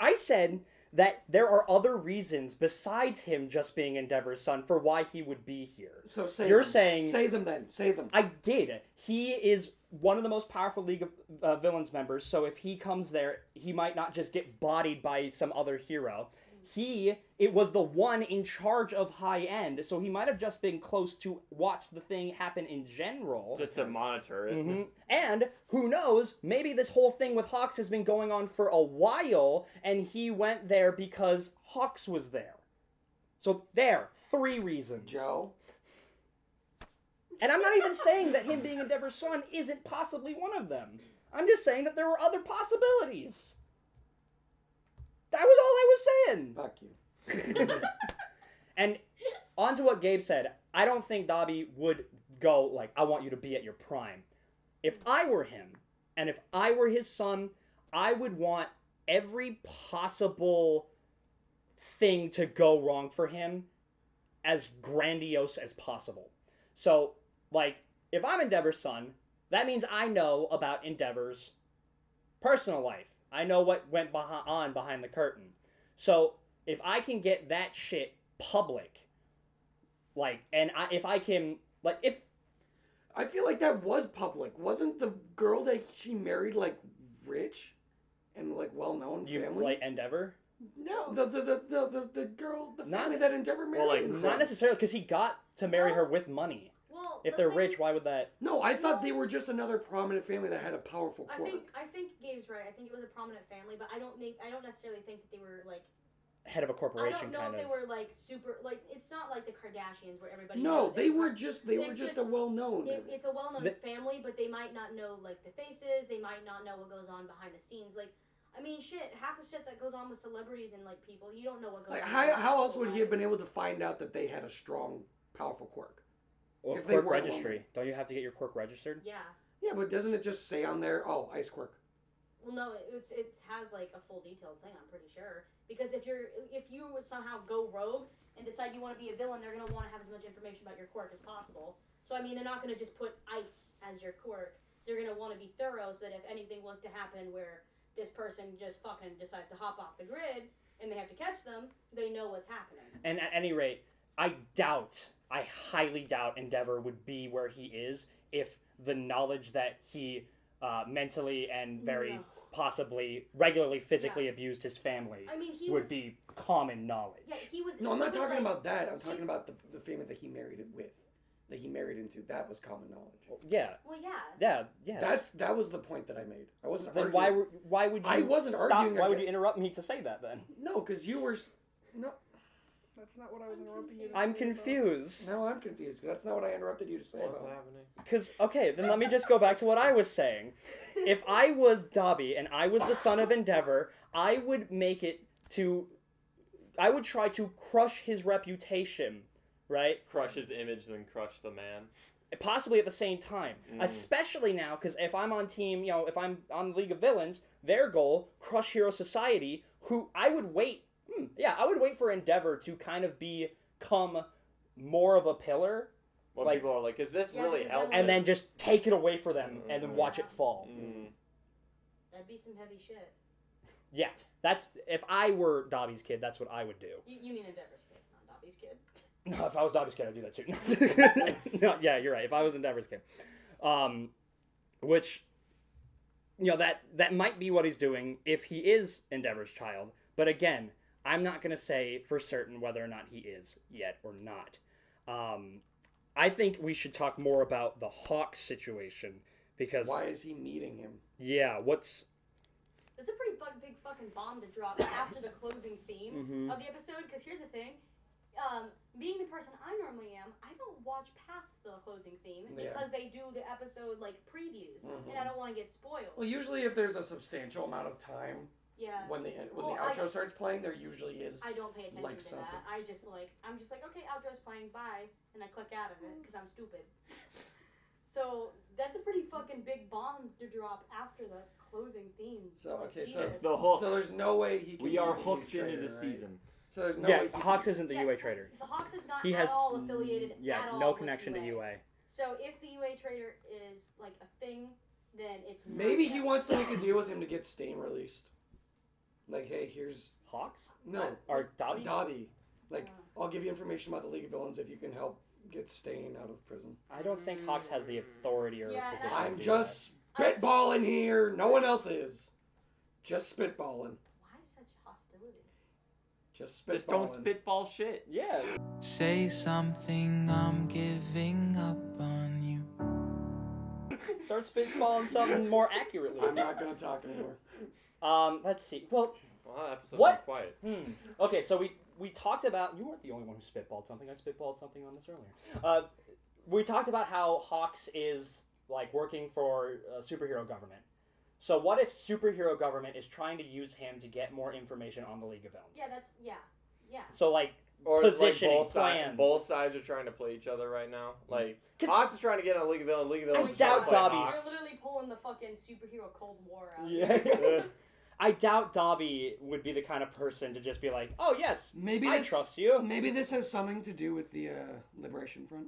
I said that there are other reasons besides him just being Endeavor's son for why he would be here. So say You're them. saying- say them then. Say them. I did. He is one of the most powerful League of Villains members, so if he comes there, he might not just get bodied by some other hero. It was the one in charge of high end, so he might have just been close to watch the thing happen in general. just to monitor it. Mhm. And who knows, maybe this whole thing with Hawks has been going on for a while, and he went there because Hawks was there. So there, 3 reasons. Joe. And I'm not even saying that him being Endeavor's son isn't possibly one of them. I'm just saying that there were other possibilities. That was all I was saying. Fuck you. And on to what Gabe said, I don't think Dabi would go like, I want you to be at your prime. If I were him, and if I were his son, I would want every possible thing to go wrong for him as grandiose as possible. So, like, if I'm Endeavor's son, that means I know about Endeavor's personal life. I know what went on behind the curtain. So, if I can get that shit public, like, and if I can, like, if... I feel like that was public. Wasn't the girl that she married, like, rich and, like, well-known You family? like Endeavor? No, the girl, the Not- family that Endeavor married. Well, like, and Not stuff. necessarily, because he got to marry Well- her with money. Well, If the they're thing- rich, why would that... No, I thought they were just another prominent family that had a powerful I quirk. think Gabe's right. I think it was a prominent family, but I don't necessarily think that they were like. Head of a I corporation, don't know kind if they of. were like super like. It's not like the Kardashians where everybody. No, knows they were everybody. just It's a just- well-known. It's a well-known The- family, but they might not know like the faces. They might not know what goes on behind the scenes. Like, I mean, shit. Half the shit that goes on with celebrities and like people, you don't know what goes Like, on. how else would he have been able to find out that they had a strong, powerful quirk? Or if they quirk were registry. Don't you have to get your quirk registered? Yeah. Yeah, but doesn't it just say on there, oh, ice quirk? Well, no, it has like a full detailed thing. I'm pretty sure because if you would somehow go rogue and decide you want to be a villain, they're gonna want to have as much information about your quirk as possible. So I mean, they're not gonna just put ice as your quirk. They're gonna want to be thorough so that if anything was to happen where this person just fucking decides to hop off the grid and they have to catch them, they know what's happening. And at any rate, I highly doubt Endeavor would be where he is if the knowledge that he mentally and very possibly regularly physically abused his family would be common knowledge. Yeah, he was. No, I'm not talking like, about that. I'm talking about the family that he married it with. That he married into. That was common knowledge. Yeah. Well, yeah. Yeah, yes. That was the point that I made. I wasn't then arguing. why would you I wasn't stop, arguing. Why would you interrupt me to say that then? No, because you were... No. That's not what I was interrupting you to say. I'm confused. No, I'm confused, because that's not what I interrupted you to say What's about. happening? Because, okay, then let me just go back to what I was saying. If I was Dabi and I was the son of Endeavor, I would try to crush his reputation, right? Crush his image, then crush the man. Possibly at the same time. Especially now, because if I'm on team, if I'm on League of Villains, their goal, crush Hero Society, who I would wait for Endeavor to kind of become more of a pillar. When people are like, is this really helping? And then just take it away for them and then watch it fall. That'd be some heavy shit. Yeah, that's if I were Dabi's kid, that's what I would do. You mean Endeavor's kid, not Dabi's kid. No, if I was Dabi's kid, I'd do that too. No, yeah, you're right. If I was Endeavor's kid, which, that might be what he's doing if he is Endeavor's child. But again, I'm not gonna say for certain whether or not he is yet or not. I think we should talk more about the Hawk situation because why is he meeting him? Yeah, It's a pretty big fucking bomb to drop after the closing theme of the episode. Because here's the thing. Being the person I normally am, I don't watch past the closing theme because they do the episode like previews, and I don't want to get spoiled. Well, usually if there's a substantial amount of time, when the outro starts playing, there usually is. I don't pay attention like to something. that. I'm just like, okay, outro's playing, bye, and I click out of it because I'm stupid. So that's a pretty fucking big bomb to drop after the closing theme. So that's the hook. So there's no way he can. We are hooked into the season. So there's no way Hawks isn't the UA Traitor. The Hawks is not He at has all affiliated. Yeah, at no all connection with to UA. So if the UA Traitor is like a thing, then it's not maybe he them. wants to make a deal with him to get Stain released. Like, hey, here's Hawks. No, or Dabi. Dabi. Like, I'll give you information about the League of Villains if you can help get Stain out of prison. I don't think Hawks has the authority or position. I'm just spitballing here. No one else is. Just spitballing. Why such hostility? Just spitballing. Just don't spitball shit. Yeah. Say something, I'm giving up on you. Start spitballing something more accurately. I'm not gonna talk anymore. Let's see. Well, that episode what? Went quiet. Okay, so we talked about. You weren't the only one who spitballed something. I spitballed something on this earlier. We talked about how Hawks is like working for a superhero government. So what if superhero government is trying to use him to get more information on the League of Villains? Yeah. So like positioning, like plans. Both sides are trying to play each other right now. Like Hawks is trying to get on League of Villains. League of Villains. I doubt Dabi's. They're literally pulling the fucking superhero Cold War out. Yeah. I doubt Dabi would be the kind of person to just be like, "Oh yes, I trust you." Maybe this has something to do with the Liberation Front.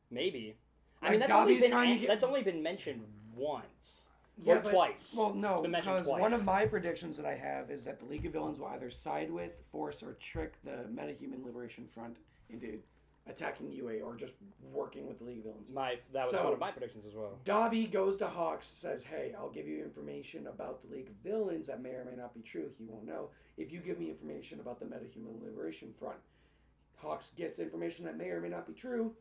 Maybe. Like I mean, that's only been mentioned once. Yeah, or twice. Well, no, because twice. one of my predictions that I have is that the League of Villains will either side with, force, or trick the Metahuman Liberation Front into attacking UA or just working with the League of Villains. That was one of my predictions as well. Dabi goes to Hawks, says, hey, I'll give you information about the League of Villains that may or may not be true. He won't know. If you give me information about the Metahuman Liberation Front. Hawks gets information that may or may not be true.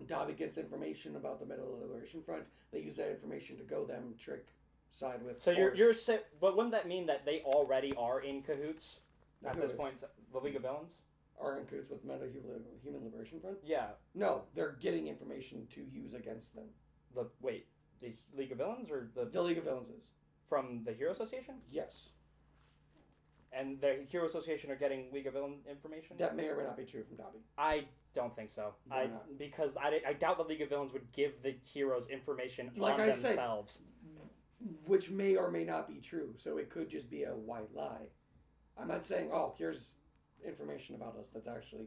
Dabi gets information about the Metahuman Liberation Front. They use that information to go them, trick, side with. So force. But wouldn't that mean that they already are in cahoots at this point? The League of Villains are in cahoots with Metahuman Liberation Front. Yeah. No, they're getting information to use against them. The League of Villains or the League of Villains is from the Hero Association? Yes. and the Hero Association are getting League of Villain information? That may or may not be true from Dabi. I don't think so. Why not? Because I doubt the League of Villains would give the heroes information Like on I said, themselves. Which may or may not be true, so it could just be a white lie. I'm not saying, oh, here's information about us that's actually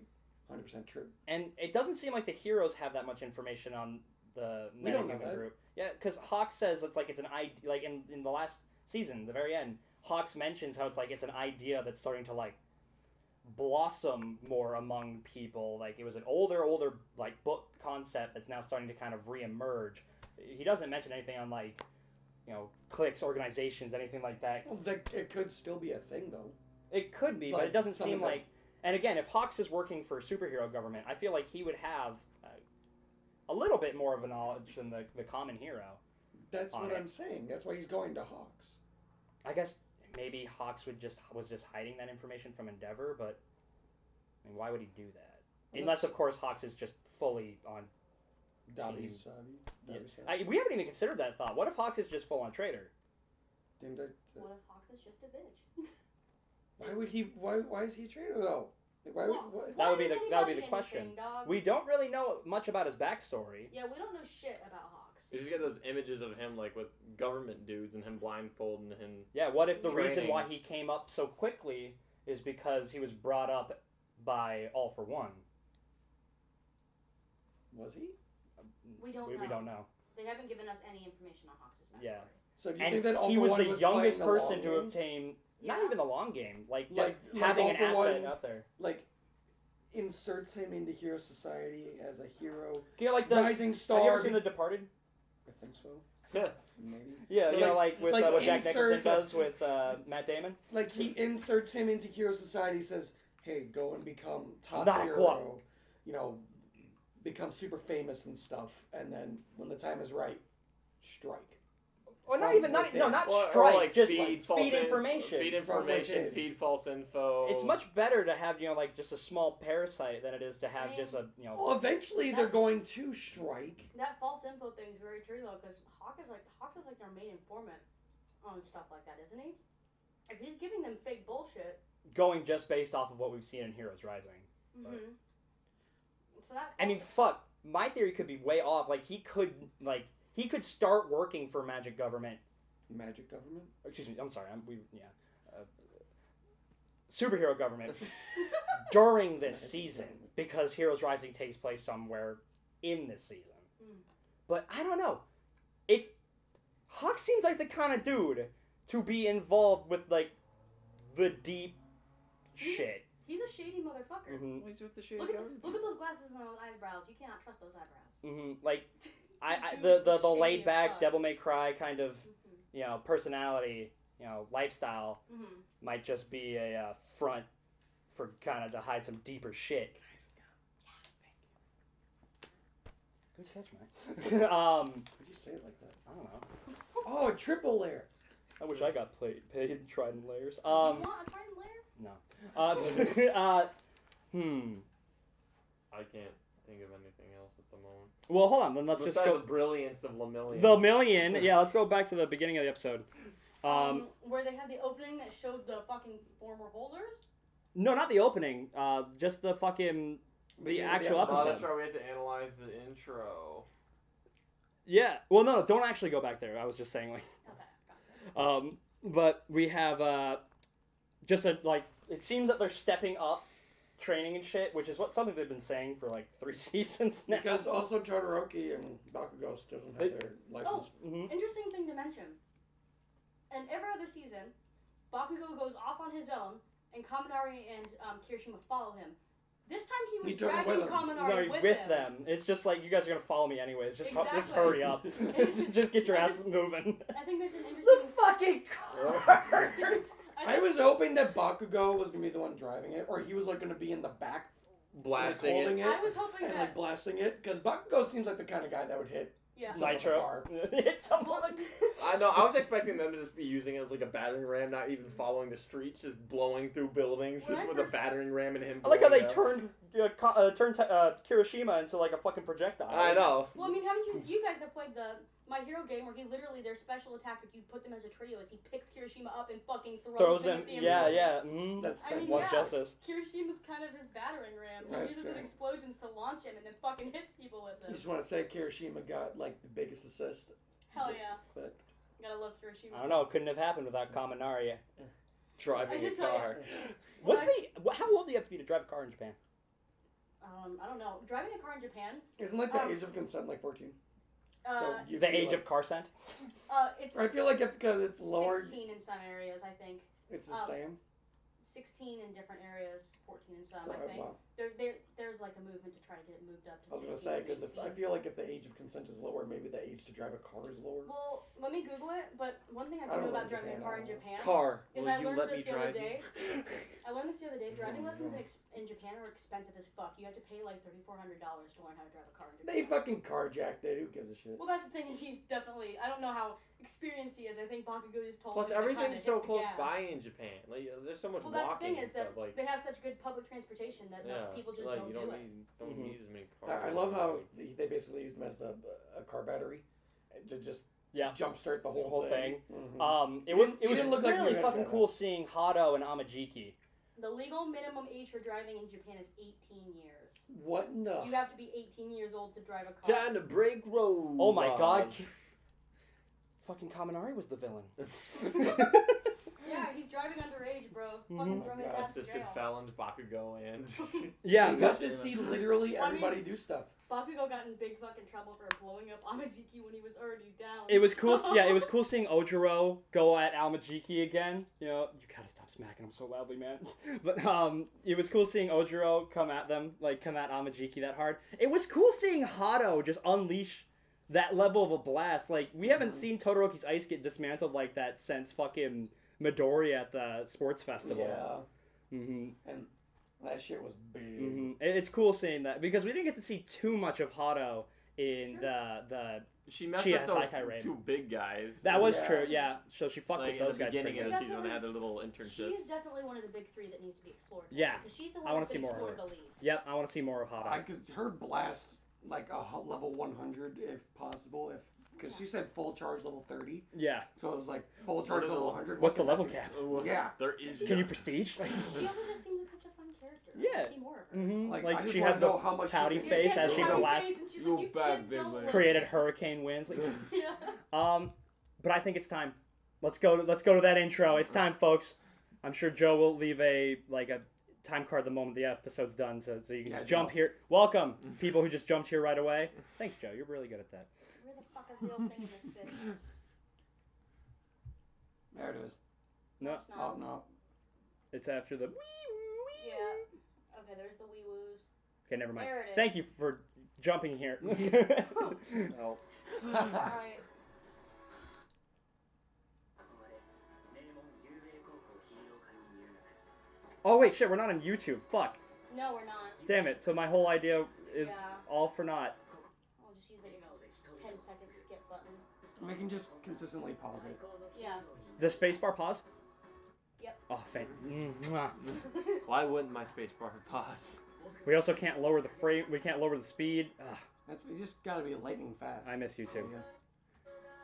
100% true. And it doesn't seem like the heroes have that much information on the We don't know metahuman that. group. Yeah, because Hawk says it's like it's an idea. Like in the last season, the very end, Hawks mentions how it's like it's an idea that's starting to like blossom more among people. Like it was an older like book concept that's now starting to kind of reemerge. He doesn't mention anything on like, you know, cliques, organizations, anything like that. Well, it could still be a thing, though. It could be, but Like, it doesn't some seem of them- like. And again, if Hawks is working for superhero government, I feel like he would have a little bit more of a knowledge than the common hero. That's on what it. I'm saying. That's why he's going to Hawks. I guess maybe Hawks was just hiding that information from Endeavor, but I mean, why would he do that? Well, Unless, that's- of course, Hawks is just fully on. Dabi's Yeah. side. We haven't even considered that thought. What if Hawks is just full on traitor? Didn't What if Hawks is just a bitch? why would he? Why is he a traitor though? Like, why would? Well, What? That would be Why the does that would be the anybody question. anything, dog? We don't really know much about his backstory. Yeah, we don't know shit about Hawks. You just get those images of him like with government dudes and him blindfolded and him. Yeah, what if the reason Training. why he came up so quickly is because he was brought up by All for One? Was he? We don't We know. don't know. They haven't given us any information on Hawks' backstory. Yeah. So do you And think that All he for was One the was youngest playing the person long to game? obtain, not Yeah. even the long game, like just Like having All an for asset One- out there. Like, inserts him into Hero Society as a hero, You know, like the. rising Have star. you ever seen The Departed? I think so. Maybe. Yeah, you know, like with like what Jack Nicholson insert- does with Matt Damon. Like he inserts him into Hero Society. Says, "Hey, go and become top Not hero. quote. You know, become super famous and stuff. And then when the time is right, strike." Or not From even not within. not Or strike, like just feed like false feed information. Feed From information. within. Feed false info. It's much better to have, you know, like just a small parasite than it is to have I just a, you know. Well, eventually they're going to strike. That false info thing is very true though, because Hawks is like their main informant on stuff like that, isn't he? If he's giving them fake bullshit. Going just based off of what we've seen in Heroes Rising. Mm-hmm. So that. I mean, fuck. My theory could be way off. Like he could start working for Magic Government. Magic government. Excuse me. I'm sorry. Superhero government during this season because Heroes Rising takes place somewhere in this season. Mm. But I don't know. Hawk seems like the kind of dude to be involved with like the deep shit. He's a shady motherfucker. Mm-hmm. He's with the shady Look at government. those glasses and those eyebrows. You cannot trust those eyebrows. Mm-hmm. Like This the dude is shady laid as back fuck. Devil May Cry kind of Mhm. you know personality, you know lifestyle Mhm. might just be a front for kind of to hide some deeper shit. Good catch, man. Why'd you say it like that? I don't know. Oh, a triple lair. I wish I got paid Trident layers. You want a Trident layer? No. I can't think of anything else at the moment. Well, hold on. Then let's just Besides go. the brilliance of Lemillion. The million. Yeah, let's go back to the beginning of the episode. Where they had the opening that showed the fucking former holders. No, not the opening. Just the fucking the Yeah, actual the Oh, episode. that's right. We have to analyze the intro. Yeah. Well, no, don't actually go back there. I was just saying like. Okay, got it. But we have just a like. It seems that they're stepping up training and shit, which is something they've been saying for like 3 seasons now. Because also Todoroki and Bakugo still don't have their license. Mhm. Interesting thing to mention. In every other season, Bakugo goes off on his own, and Kaminari and Kirishima follow him. This time he He was took him dragging with him. Kaminari With with him. them. It's just like you guys are gonna follow me anyways. Just Exactly. hurry up. Just get your ass moving. I think there's an The interesting. fucking car. I was hoping that Bakugo was gonna be the one driving it, or he was like gonna be in the back, like Blasting holding it. it, I was hoping and that. like blasting it. Because Bakugo seems like the kind of guy that would hit. Yeah. Someone with a Nitro. car. Hit someone. Well, I know. I was expecting them to just be using it as like a battering ram, not even following the streets, just blowing through buildings, When just I with a first- battering ram and him. I like how blowing they up. turned turn Kirishima into like a fucking projectile. I know. Well, I mean, haven't you guys have played the My Hero game where he literally, their special attack, if you put them as a trio, is he picks Kirishima up and fucking throws him him. with the Yeah, immortal. yeah. That's I mean, Once yeah. justice. Kirishima's kind of his battering ram. He That's uses true. his explosions to launch him and then fucking hits people with I them. just want to say Kirishima got like the biggest assist. Hell yeah. But Gotta love Kirishima. I don't know. Couldn't have happened without Kaminari. Driving I a can tell you. car. What's how old do you have to be to drive a car in Japan? I don't know. Driving a car in Japan, isn't like the age of consent like 14? So you The feel age like, of car scent? it's I feel like it's because it's lower. 16 in some areas, I think. It's the same. 16 in different areas, 14 in some, I Right, think. wow. There's like a movement to try to get it moved up to I was 16 gonna say and because I 18. feel like if the age of consent is lower, maybe the age to drive a car is lower. Well, let me Google it, but one thing I I don't know know about in driving a Japan, car I in don't know. Japan Car, is will I you learned let me this the other drive day. you? I learned this the other day. Driving Oh, lessons God. in Japan are expensive as fuck. You have to pay like $3,400 to learn how to drive a car in Japan. They fucking carjacked it. Who gives a shit? Well, that's the thing is he's definitely. I don't know how experienced he is. I think Bakugo just told Plus, him to everything's kinda so hit the close gas. by in Japan. Like, there's so much Well, that's the walking thing and is that stuff. Like, they have such good public transportation that yeah, people just like don't you do don't it. need as many cars. I love how they basically used him as a car battery to just jumpstart the whole thing. Mhm. It was He didn't look like really we had fucking that. cool seeing Hado and Amajiki. The legal minimum age for driving in Japan is 18 years. What in the? You have to be 18 years old to drive a car. Time to break road. Oh my god. Fucking Kaminari was the villain. Yeah, he's driving underage, bro. Mhm. Fucking Oh throw my his God. ass in Assistant jail. felons, Bakugo, and Yeah, You got to see literally Well, I mean- everybody do stuff. Bakugo got in big fucking trouble for blowing up Amajiki when he was already down. it was cool. so- Yeah, it was cool seeing Ojiro go at Almajiki again. You know, you gotta stop smacking him so loudly, man. But it was cool seeing Ojiro come at Amajiki that hard. It was cool seeing Hado just unleash that level of a blast. Like we haven't seen Todoroki's ice get dismantled like that since fucking Midori at the sports festival. Yeah, Mm-hmm. and that shit was big. Mm-hmm. It's cool seeing that because we didn't get to see too much of Hado in Sure. the. she messed She up has those Saikai raid. two big guys. That was Yeah. true, yeah. So she fucked like with at those the guys. beginning pretty of good. the season when they had their little She internships. is definitely one of the big three that needs to be explored. Yeah. Because she's the I one wanna that's see been more of explored her. the least. Yep, I want to see more of Hado. I could her blast like level 100 if possible, because she said full charge level 30, Yeah. so it was like full charge level 100. What's the What level could that cap? Yeah. There is. Can you prestige? She also just seems like such a fun character. I Yeah. wanna see more of her. Mm-hmm. Like, Like I just she wanna had the know how much she pouty can- face Yeah, as the she pouty blast face, and she's You like, bad kids big don't lady. listen." created hurricane winds. Like, Yeah. but I think it's time. Let's go to that intro. It's time, folks. I'm sure Joe will leave a time card the moment the episode's done, so you can Yeah, just jump Joe. here. Welcome, people who just jumped here right away. Thanks, Joe. You're really good at that. Where the fuck is the old thing in this bitch? There it is. No, It's not. Oh no. it's after the. Yeah. Okay, there's the wee woos. Okay, never mind. There it is. Thank you for jumping here. No. Alright. Oh wait, shit, we're not on YouTube. Fuck. No, we're not. Damn it. So my whole idea is Yeah. all for naught. I'll just use the 10-second skip button. We can just consistently pause it. Yeah. The spacebar pause? Yep. Oh, thank mwah. Why wouldn't my spacebar pause? We also can't lower the frame. We can't lower the speed. Ugh, We just gotta be lightning fast. I miss YouTube.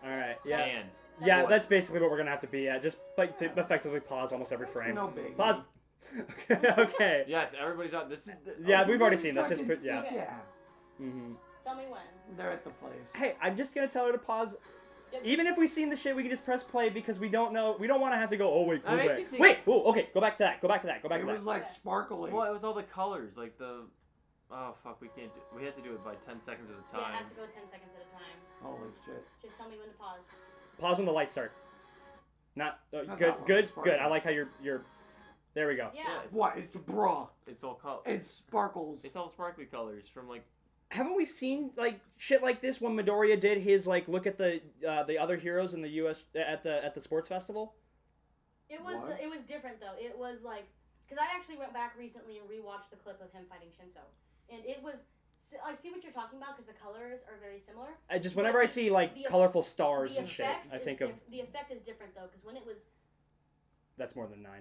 All right. Yeah. Man. Yeah, What? that's basically what we're gonna have to be at. Just like to effectively pause almost every It's frame. no big. Pause. Okay. Okay. Yes, everybody's on. This is. Yeah, Oh, we've already they seen this. Just fucking put, yeah. suck, Yeah. Mm-hmm. Tell me when. They're at the place. Hey, I'm just gonna tell her to pause. Yep. Even if we've seen the shit, we can just press play because we don't know. We don't want to have to go. Oh wait, go That makes back. you think- Wait. Oh, okay. Go back to that. Go back to that. Go back It to that. was like Okay. sparkling. Well, it was all the colors, like the. Oh fuck, we can't. We had to do it by 10 seconds at a Yeah, it time. has to go 10 seconds at a time. Holy shit. Just tell me when to pause. Pause when the lights start. Not, Not good. that one, Good. it's Good. sparkling. I like how you're. There we go. Yeah. What? It's bra. It's all color. It sparkles. It's all sparkly colors from like. Haven't we seen like shit like this when Midoriya did his like look at the other heroes in the U.S. at the sports festival? It was What? it was different though. It was like because I actually went back recently and rewatched the clip of him fighting Shinzo, and it was I see what you're talking about because the colors are very similar. I just whenever I see like the eff- colorful stars The and shit, effect I is think of the effect is different though because when it was that's more than 9.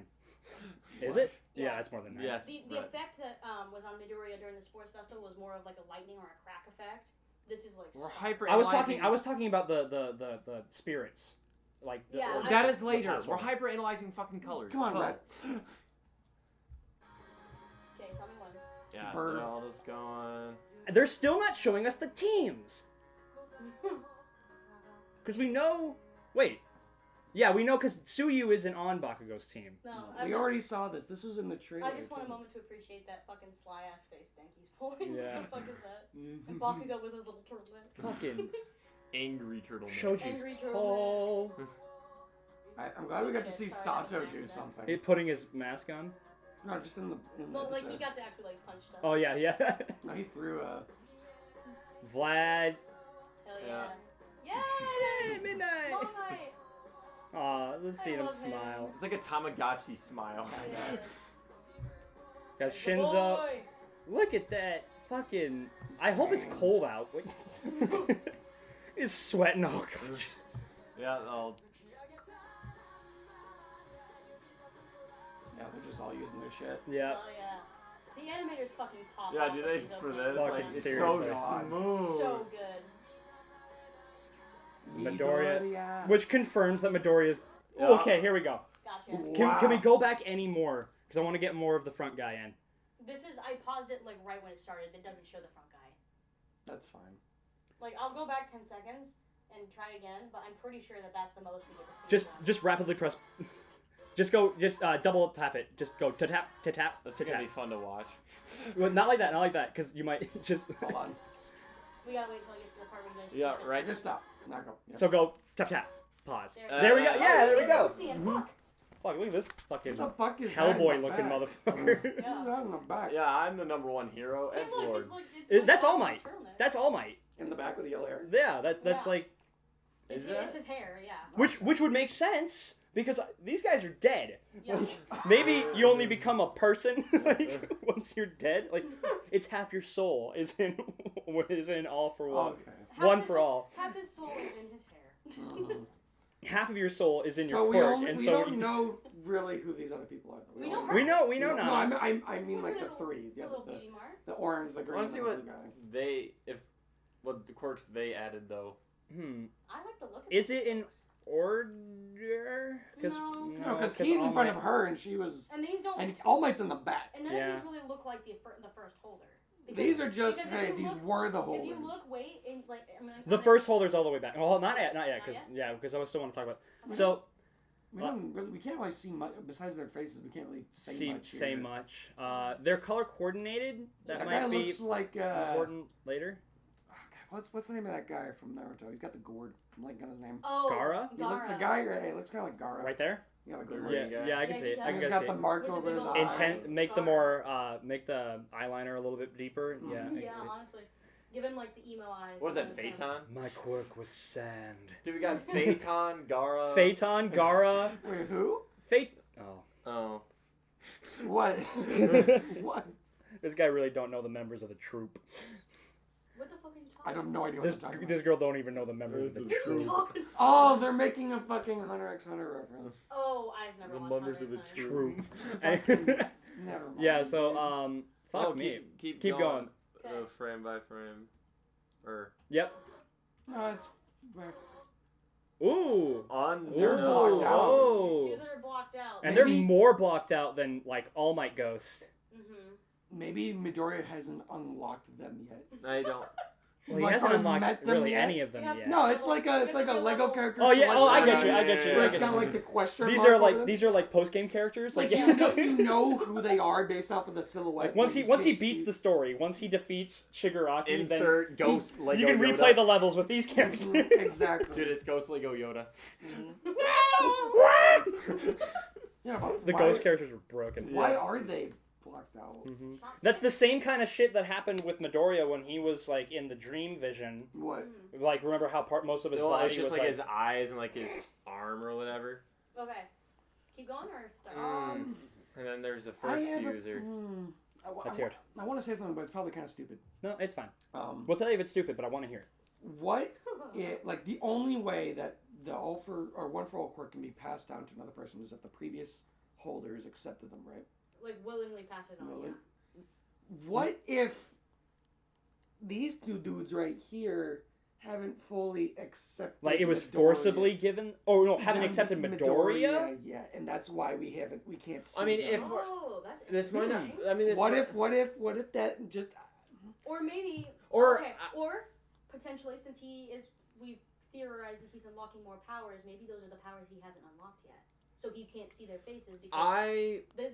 Is What? it? Yeah, it's more than that. Yes. The right. effect that was on Midoriya during the sports festival was more of like a lightning or a crack effect. This is like We're so- hyper. I was talking about the spirits. Like Yeah, That is the later. past We're one. hyper analyzing fucking colors. Come on, Go. Rhett. Okay, tell me when. Yeah, Bird. they're all just going. They're still not showing us the teams. Because we know. Wait. Yeah, we know because Tsuyu isn't on Bakugo's team. No, We already saw this. This was in the trailer. I just want a moment to appreciate that fucking sly ass face Denki's pulling. Yeah. What the fuck is that? And Bakugo with his little turtleneck. Fucking Angry turtle. Shoji's Angry turtleneck. tall. I'm glad we got to see Sorry, that was Sato an do accident. something. He putting his mask on. No, just in the. No, like he episode. got to actually like punch stuff. Oh yeah, yeah. No, he threw a. Vlad. Hell yeah. Yeah. Yay! Midnight. Small Night. Aw, let's see I him love him. smile. It's like a Tamagotchi smile. Yes. Got Good Shinzo. boy. Look at that fucking. I hope it's cold out. He's sweating. Oh god. Yeah, I'll. Yeah, they're just all using their shit. Yeah. Oh yeah. The animators fucking pop Yeah, off do with they these for openings. this? Like, Fucking it's seriously. so smooth. So good. Midoriya. Which confirms that Midoriya's. Yeah. Okay, here we go. Gotcha. Can we go back any more? Because I want to get more of the front guy in. This is I paused it like right when it started. It doesn't show the front guy. That's fine. Like I'll go back 10 seconds and try again, but I'm pretty sure that that's the most we get to see. Just rapidly press. Just go. Just double tap it. Just go to tap to tap That's to gonna tap. be fun to watch. Well, not like that. Not like that. Because you might just. Hold on. We gotta wait till it gets to the part where you guys. Yeah, finish it. right. Just stop. Now go. Yeah. So go tap tap. Pause. There, There we go. Yeah, there we you go. can see it. Mhm. Fuck. Fuck, look at this fucking What the fuck is that Hellboy in the looking back? motherfucker. Who's that in the back? Yeah, I'm the #1 hero, Hey, Edge look, Lord. it's like, it's That's like All Might. turtleneck. That's All Might. In the back with the yellow hair. Yeah, that's Yeah. like It's, Is that? it's his hair, yeah. which would make sense because these guys are dead. Yeah. Like, maybe you only become a person like once you're dead. Like it's half your soul is in All for One. Okay. One for all. Half his soul is in his hair. Mhm. Half of your soul is in So your we quirk, only and we so don't know really who these other people are. Though. We know only- her. we know No, now. I mean like the Little- three. The Yeah, little the beauty mark. orange, the I green, want and to the see blue what guy. what the quirks they added though. I like the look of Is these it in quirks. order? No. No, because he's in front of her and she was, And these don't. and All Might's in the back. And none Yeah. of these really look like the first holder. These are just because if hey, you these look- were the If holders. you look, wait, and like I mean, The first holder's all the way back. Well, not yet, Not because yet? because I still want to talk about. Mhm. So We can't really see much besides their faces. We can't really say much. say here. much. They're color coordinated. That That might guy be looks like important later. oh, God, what's the name of that guy from Naruto? He's got the gourd. I'm blanking on his name. Oh, Gara? He look, the guy, he looks kind of like Gara. Right there. Yeah, like The the green Yeah, guy. yeah, I can Yeah, see he it. I does. can He's see got it. the mark With the over his big eye. old Intent. Make the scar. more. Make the eyeliner a little bit deeper. Mhm. Yeah. I can Yeah, see. honestly, give him like the emo eyes. What was and that, then his Phaeton? My quirk was sand. Dude, we got Phaeton, Gara. Phaeton, Gara, Wait, who? Fate. Oh. Oh. What? What? This guy really don't know the members of the troop. What the fuck are you talking I have no idea what This you're talking this about. girl don't even know the members of the This is about? What are you troop. talking about? Oh, they're making a fucking Hunter x Hunter reference. Oh, I've never The watched members Hunter of x the Hunter. Troop. Never mind. Yeah. So fuck Oh, me. Keep Keep going. Okay. Frame by frame. Or Yep. No, it's. Ooh. on. They're Ooh. blocked out. Oh. Two that are blocked out. And Maybe- they're more blocked out than like All Might Ghost. Maybe Midoriya hasn't unlocked them yet. I don't. Well, he Like, hasn't or unlocked met them really yet? any of them Yeah. yet. No, it's like a Lego character. Oh, yeah. select Oh, I get selection, you. I get you. Where I it's get kind of you. like the question These mark are over like them. post game characters. Like yeah. you know who they are based off of the silhouette. Like once but he you can't beats see- the story, once he defeats Shigaraki, Insert Ghost then Lego you can Yoda. replay the levels with these characters. Mhm, exactly. Dude, it's Ghost Lego Yoda. Yeah, but The why, ghost characters were broken. Why Yes. are they blocked out? hmm That's the same kind of shit that happened with Midoriya when he was like in the dream vision. What? Like remember how most of his Well, body it's just was like his eyes and like his arm or whatever. Okay. Keep going or start? And then there's the I first have a- user. Let's hear it. I want to say something, but it's probably kind of stupid. No, it's fine. Um, We'll tell you if it's stupid, but I want to hear it. what? Like the only way that the all for or one for all quirk can be passed down to another person is if the previous holders accepted them, right? Like willingly pass it on. Willing. Yeah. What if these two dudes right here haven't fully accepted? Like it was Midoriya? forcibly given. Oh no, haven't Them- accepted Midoriya. Yeah, and that's why we can't see. I mean, them. if Oh, that's this might not. interesting. I mean, this what might- if that just Or maybe, Or- okay, or potentially since we've theorized that he's unlocking more powers. Maybe those are the powers he hasn't unlocked yet, so he can't see their faces because they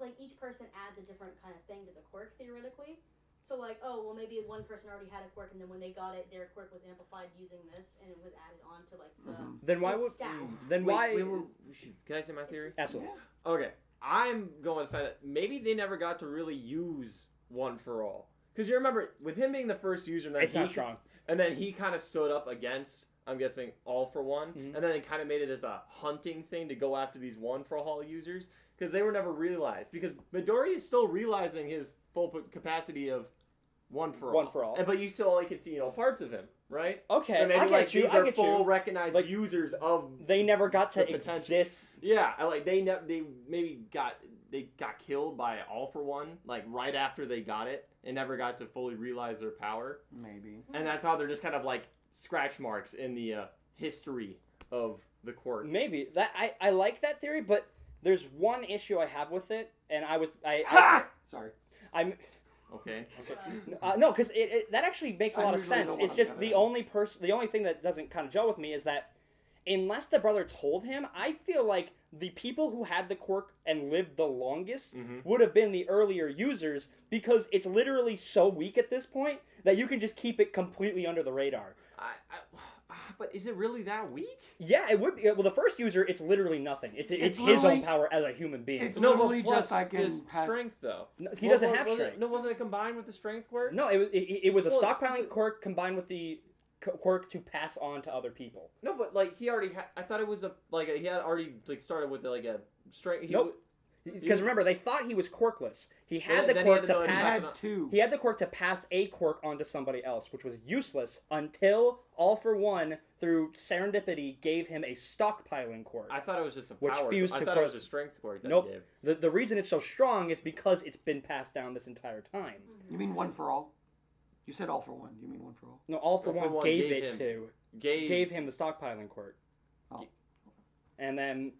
like each person adds a different kind of thing to the quirk theoretically. So like, oh well, maybe one person already had a quirk, and then when they got it, their quirk was amplified using this, and it was added on to like the. Then why It's would? stat. Then why? Can I say my theory? Absolutely. Okay, I'm going with the fact that maybe they never got to really use One for All. Because you remember, with him being the first user, and then It's not strong. and then he kind of stood up against, I'm guessing, All for One, Mhm. and then they kind of made it as a hunting thing to go after these One for All users, because they were never realized. Because Midoriya is still realizing his full capacity of One for All. One for All. But you still only can see, parts of him, right? Okay, So maybe I get like you. these I are get full you. recognized Like, users of. They never got to the potential. exist. Yeah, like they maybe got killed by All for One like right after they got it and never got to fully realize their power, maybe. and that's how they're just kind of like scratch marks in the history of the quirk. Maybe that I like that theory, but there's one issue I have with it, and Sorry. I'm Okay. no, because that actually makes a I lot of usually sense. don't It's wanna just get the it. only thing that doesn't kind of gel with me is that unless the brother told him, I feel like the people who had the quirk and lived the longest Mhm. would have been the earlier users, because it's literally so weak at this point that you can just keep it completely under the radar. But is it really that weak? Yeah, it would be. Well, the first user, it's literally nothing. It's his literally- own power as a human being. It's No, literally but plus just I can his pass. strength though. No, he doesn't have was strength. Wasn't it combined with the strength quirk? No, it was a Well, stockpiling quirk combined with the quirk to pass on to other people. No, but like he already had. I thought it was he had already like started with like a strength. Nope. Because remember, they thought he was quirkless. He had the then he had quirk the to ability to I pass. had two. He had the quirk to pass a quirk onto somebody else, which was useless until All for One, through serendipity, gave him a stockpiling quirk. I thought it was just a Which power. fused I to thought it quirk. was a strength quirk that Nope. he gave. The reason it's so strong is because it's been passed down this entire time. You mean One for All? You said All for One. You mean One for All? No, All for All for One One gave gave it him- to Gave him the stockpiling quirk. Oh. And then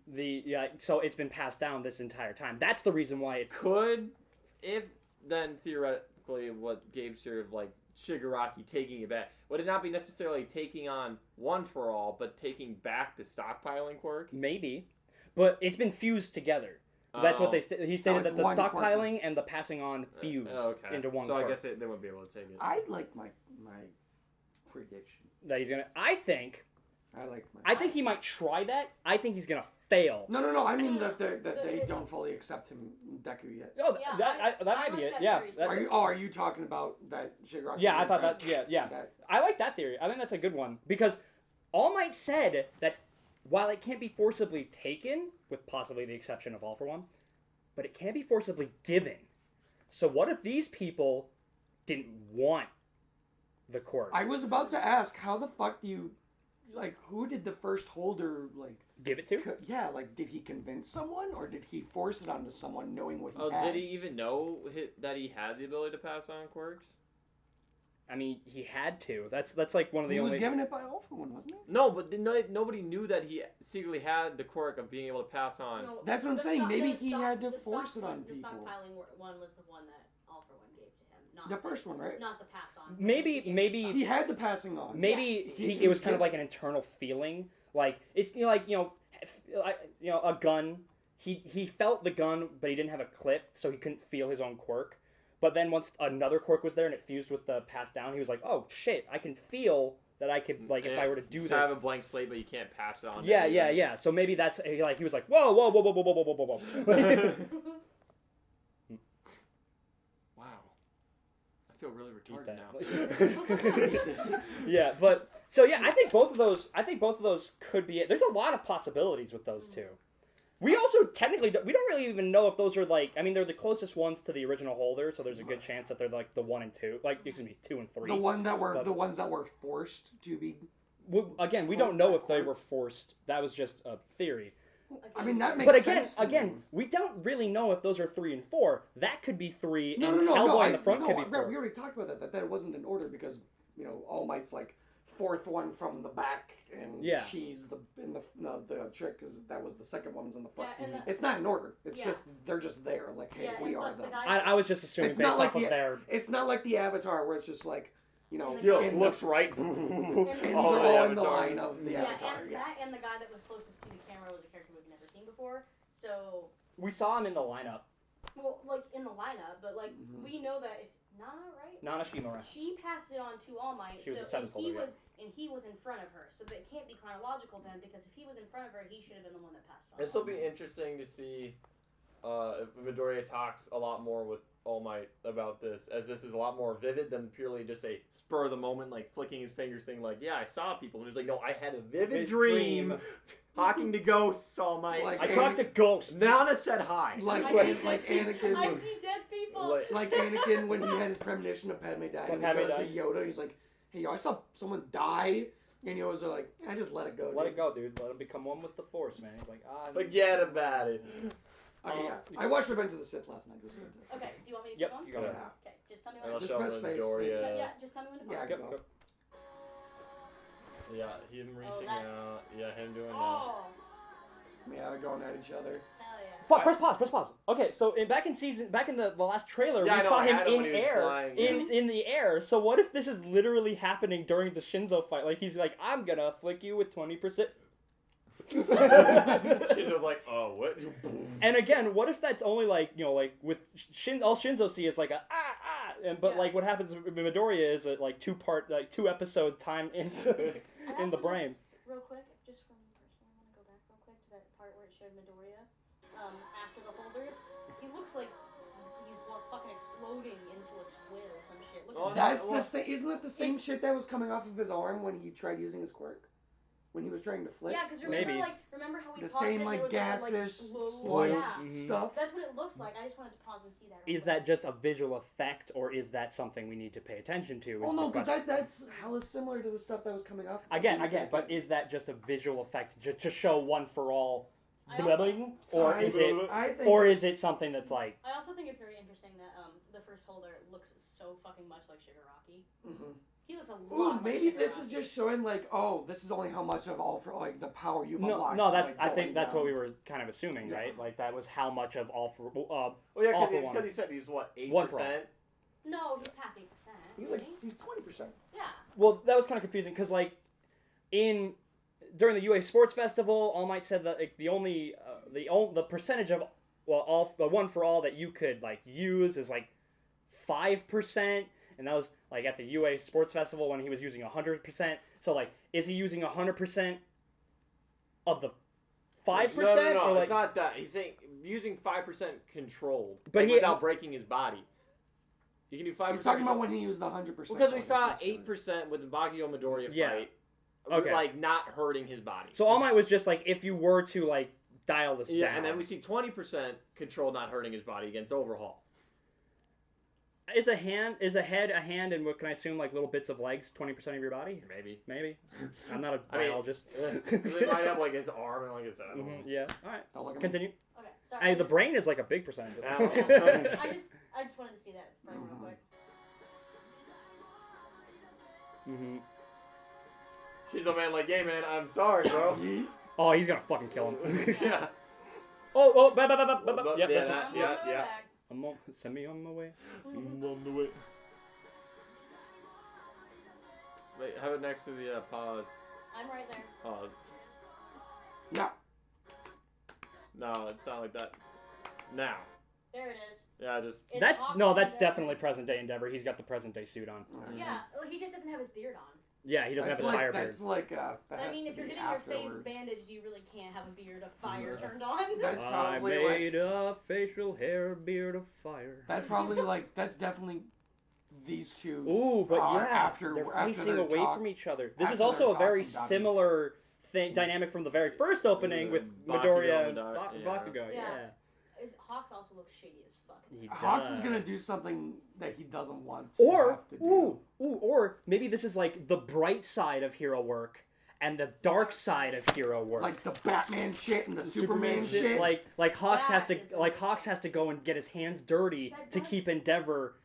so it's been passed down this entire time. That's the reason why it. could, if then theoretically what gave sort of like Shigaraki taking it back, would it not be necessarily taking on One for All, but taking back the stockpiling quirk? Maybe, but it's been fused together. That's what Oh. he stated it's that the one quirk. stockpiling and the passing on fused Okay. into one So quirk. I guess they wouldn't be able to take it. I like my prediction. That he's gonna. I think I he might try that. I think he's gonna fail. No. I mean that they don't fully accept him, Deku, yet. Oh, Yeah, that I might be like it. that Yeah. theory, too. that- Are you talking about that Shigaraki? yeah, I thought that. Yeah. That, I like that theory. I think that's a good one because All Might said that while it can't be forcibly taken, with possibly the exception of All for One, but it can be forcibly given. So what if these people didn't want the quirk? I was about to ask, how the fuck do you, who did the first holder, Give it to? did he convince someone, or did he force it onto someone knowing what he Oh, had? did he even know that he had the ability to pass on quirks? I mean, he had to. That's like one of the He only. was given it by All for One, wasn't he? No, but nobody knew that he secretly had the quirk of being able to pass on. No, That's what I'm the saying. stock- Maybe the he stock- had to the force stock- it on the people. stockpiling one was the one that All for One gave to him, not The first one, right? Not the pass on. Maybe- He gave maybe- the He stock- had the passing on. Maybe Yes. it was kind of like an internal feeling, like it's a gun. He felt the gun, but he didn't have a clip, so he couldn't feel his own quirk. But then once another quirk was there and it fused with the pass down, he was like, "Oh shit! I can feel that I could if I were to do just this." have a blank slate, but you can't pass it on. to Yeah. anyone. So maybe that's he was like, "Whoa. Wow. I feel really Eat retarded that. now. Yeah, but so yeah, I think both of those could be it. There's a lot of possibilities with those two. We also technically we don't really even know if those are they're the closest ones to the original holder, so there's a good chance that they're like the 1 and 2, 2 and 3. The ones that were forced to be. Again, we don't know if they were forced. That was just a theory. I mean, that makes But sense. again, we don't really know if those are 3 and 4. That could be 3, No, and Hellboy in the front could be 4. We already talked about that. That it wasn't in order because All Might's like 4th one from the back, and she's the trick because that was the second one's in the front. Yeah, it's not in order. It's just they're just there. Like, hey, we are them. I was just assuming It's based not like off of their. It's not like the Avatar where it's just like looks right. And they're All all in the Avatar. line of the Avatar. That and the guy that was closest to the camera was a character we've never seen before. So We saw him in the lineup. well, like in the lineup, but like we know that it's Nana, right? Nana Shimura. She passed it on to All Might, She was the and seventh holder, he was in front of her, so that it can't be chronological then, because if he was in front of her, he should have been the one that passed on. This will be interesting to see if Midoriya talks a lot more with All Might about this, as this is a lot more vivid than purely just a spur of the moment, like flicking his fingers, saying like, "Yeah, I saw people," and he's like, "No, I had a vivid dream." Talking to ghosts, All Might. Like I talked to ghosts. Nana said hi. Like Anakin. I see dead people. Like Anakin when he had his premonition of Padme dying. And he goes to Yoda. He's like, "Hey, I saw someone die," and Yoda's like, "I just let it go. Let it go, dude. Let him become one with the Force, man." He's like, Forget about it. Okay, I watched Revenge of the Sith last night. It was fantastic. Okay, do you want me to Yep, keep going? you got it. Okay, just tell me when. I'll Just show press space. Midoriya. Yeah, just tell me when to pause. Yeah, Go. Yeah, him reaching that's- out. Yeah, him doing that. Oh, Yeah, they're going at each other. hell yeah. Fuck, press pause. Okay, so back in the last trailer, Yeah, I we know, saw I him had him in when he was air, flying, in the air. So what if this is literally happening during the Shinzo fight? Like he's like, "I'm gonna flick you with 20%." Shinzo's like, "Oh, what?" And again, what if that's only like like with all Shinzo see is like a but like what happens with Midoriya is a like 2 episode time in the brain. Real quick, just for me personally, I want to go back real quick to that part where it showed Midoriya after the holders. He looks like he's fucking exploding into a squid or some shit. Look at That's the same. Isn't it the same shit that was coming off of his arm when he tried using his quirk? When he was trying to flick? Yeah, because Maybe. remember how we The paused same it, like there was gaseous, slow- sludge yeah. stuff. That's what it looks like. I just wanted to pause and see that. Real Is quick. that just a visual effect, or is that something we need to pay attention to? Oh no, because that's hella similar to the stuff that was coming off. Again, but is that just a visual effect to show one for all, or is it something that's like? I also think it's very interesting that the first holder looks so fucking much like Shigaraki. Mm-hmm. He looks a lot. Ooh, like maybe this Shigaraki. is just showing like, oh, this is only how much of all for like the power you've unlocked. No, that's like, I think going that's what down. we were kind of assuming, right? Like that was how much of all for Oh yeah, all for because one. he said he's what 8%. One for all. No, he's past 8%. He's like he's 20%. Yeah. Well, that was kind of confusing because like during the UA Sports Festival, All Might said that like, the percentage of the one for all that you could like use is like 5%, and that was like at the UA Sports Festival when he was using 100%. So like, is he using 100% of the 5%? No, or, like, it's not that. He's saying using 5% controlled, but without breaking his body. You can do 5%. He's talking about when he used the 100%. Because we saw 8% with the Bakugo Midoriya fight. Okay. Like not hurting his body. So All Might was just like, if you were to like dial this down. Yeah, and then we see 20% control not hurting his body against Overhaul. Is a head, a hand, and what can I assume, like little bits of legs, 20% of your body? Maybe. I'm not a biologist. They might have like his arm and like his head. Yeah. All right. Don't look at me. Continue. Okay, sorry. Hey, the brain is like a big percentage. I just wanted to see that frame real quick. Mm-hmm. She's a man like, hey man, I'm sorry, bro. Oh, he's gonna fucking kill him. Yeah. Oh, yep, Yeah, that's that- it. yeah. Send me on my way. I'm on the way. Wait, have it next to the pause. I'm right there. Pause. No. No, it's not like that. Now. There it is. Yeah, just. It's That's awesome. definitely present day Endeavor. He's got the present day suit on. Yeah, well, he just doesn't have his beard on. Yeah, he doesn't have his fire beard. That's like that I has mean, to if you're be getting your face afterwards. bandaged, you really can't have a beard of fire turned on. That's I probably made a facial hair beard of fire. That's probably like that's definitely these two. Ooh, but yeah, after they're after facing their away talk- from each other. This is after also their a very talking, Dabi. similar dynamic from the very first opening with Midoriya and Bakugo, Bakugo. Yeah. Yeah. Hawks also looks shady as fuck. He Hawks does. is gonna do something that he doesn't want to Or have to do. or maybe this is like the bright side of hero work, and the dark side of hero work. Like the Batman shit and the Superman shit. Like Hawks has That to is Hawks has to go and get his hands dirty That to does- keep Endeavor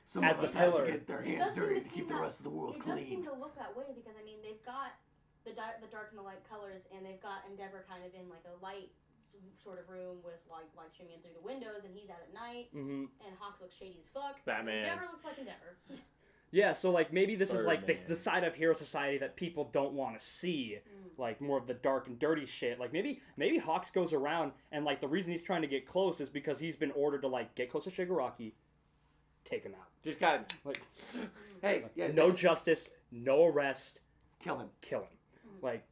Some as of the us have to pillar. get their It hands does seem dirty to to seem keep the that- rest of the world It does seem clean. to look that way because I mean they've got the dark and the light colors, and they've got Endeavor kind of in like a light sort of room with like light streaming in through the windows, and he's out at night. Mm-hmm. And Hawks looks shady as fuck. Batman. And Endeavor looks like Endeavor. Yeah, so like maybe this is like Birdman. the side of Hero Society that people don't want to see, like more of the dark and dirty shit. Like maybe Hawks goes around and like the reason he's trying to get close is because he's been ordered to like get close to Shigaraki, take him out. Just got Like Hey, yeah, no justice, no arrest, kill him. kill him. Like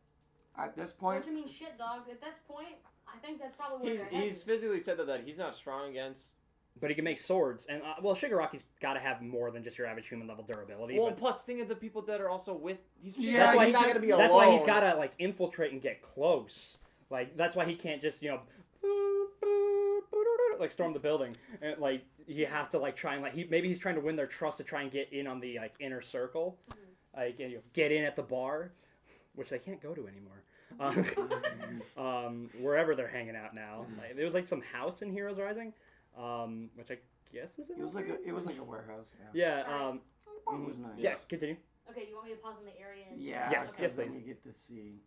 At this point, What do you mean, shit, dog? At this point, I think that's probably where they're he's headed. physically said that he's not strong against. but he can make swords, and well, Shigaraki's got to have more than just your average human level durability. Well, but plus think of the people that are also with. Yeah, that's why he he's not could- gonna be that's alone. why he's got to like infiltrate and get close. Like that's why he can't just like storm the building. And, like he has to like try and like maybe he's trying to win their trust to try and get in on the like inner circle, like and, get in at the bar, which they can't go to anymore. Wherever they're hanging out now. Like, there was like some house in Heroes Rising, which I guess is it was like a warehouse. yeah. It was nice. Yeah. Continue. Okay, you want me to pause on the area? And... Yeah. Yes, Okay. yes, Then please. we get to see.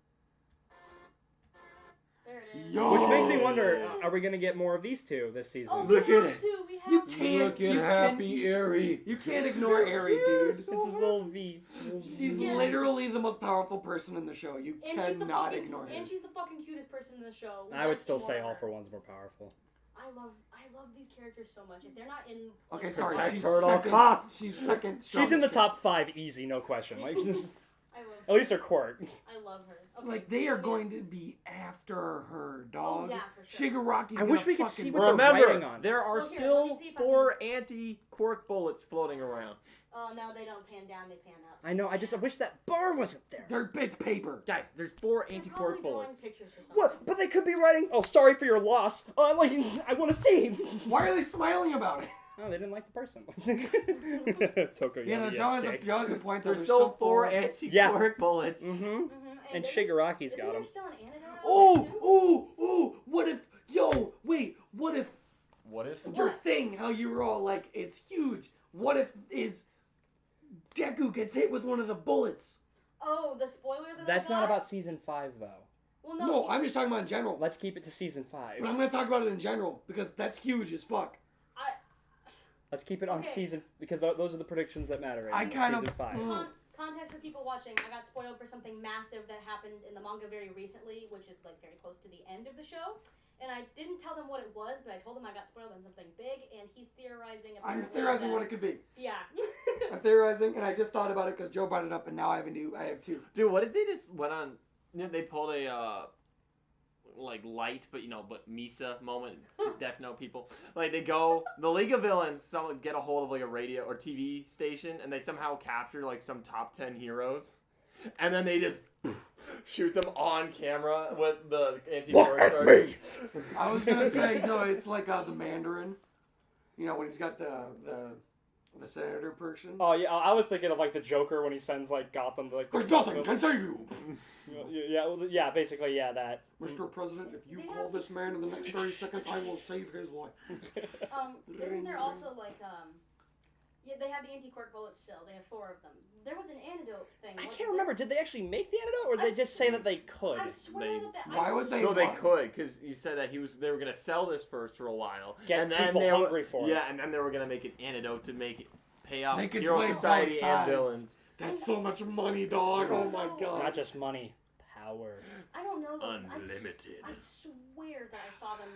There it is. Yo! Which makes me wonder: are we gonna get more of these two this season? Oh, Look we at have it. to. We have You to. can't. You can't. Airy. You can't ignore Aerie, dude. It's his little V. She's Yeah. literally the most powerful person in the show. You And she's the cannot fucking, ignore her. And she's the fucking cutest person in the show. We I would gotta still see say more All of for her. One's more powerful. I love these characters so much. If they're not in. Okay, like, sorry. Protect She's her at all second. costs. She's second. She's in the strongest. top 5, easy, no question. Like, I love. at least her quirk. I love her. Okay. Like they are going to be after her, dog. Oh yeah, for sure. Shigaraki's I wish gonna we could fucking- see what they're writing Remember, on. there are Well, here, let still me see if I 4 anti-quirk bullets floating around. Oh no, they don't pan down. They pan up. I know. I wish that bar wasn't there. It's paper. Guys, there's 4 They're anti-quirk probably drawing bullets. pictures or something. What? But they could be writing. Oh, sorry for your loss. Like I want to see. Why are they smiling about it? Oh, they didn't like the person. Toko. You know, Joe has a point. Though. There's still 4 anti-quirk bullets. Mm-hmm. Mm-hmm. And then- Shigaraki's Isn't got there him. still an antidote? out Oh, there, too? oh! What if? Yo, wait. What if What if? your What? thing? How you were all like, it's huge. What if Deku gets hit with one of the bullets? Oh, the spoiler that That's I not got? about season 5 though. Well, No, no. I'm just talking about in general. Let's keep it to season 5. But I'm gonna talk about it in general because that's huge as fuck. Let's keep it on Okay. season because those are the predictions that matter. I kind of- season 5. Context for people watching, I got spoiled for something massive that happened in the manga very recently, which is like very close to the end of the show. And I didn't tell them what it was, but I told him I got spoiled on something big, and he's theorizing. I'm apparently theorizing that- what it could be. Yeah. I'm theorizing, and I just thought about it because Joe brought it up, and now I have two. Dude, what if they just went on? You know, they pulled a like light, but Misa moment. Death Note people. Like they go, the League of Villains. Someone get a hold of like a radio or TV station, and they somehow capture like some top 10 heroes, and then they just shoot them on camera with the anti-quirk charge. I was gonna say no, it's like the Mandarin. You know when he's got the senator person. Oh yeah, I was thinking of like the Joker when he sends like Gotham to like. There's nothing can save you, Yeah, basically, yeah, that. Mr. President. If you They call have- this man in the next 30 seconds, I will save his life. Isn't there also like yeah, they have the anti-quirk bullets still. They have 4 of them. There was an antidote thing. I wasn't can't remember. Did they actually make the antidote, or did I they just say that they could? I swear that. Why would they? No, they want- could, because he said that they were gonna sell this first for a while, Get and then people they hungry for it. Yeah, and then they were gonna make an antidote to make it pay off They could Hero play both Society and sides. villains. That's so much money, dog. Oh my god. Not just money, power. I don't know. Though, 'cause Unlimited. I swear that I saw them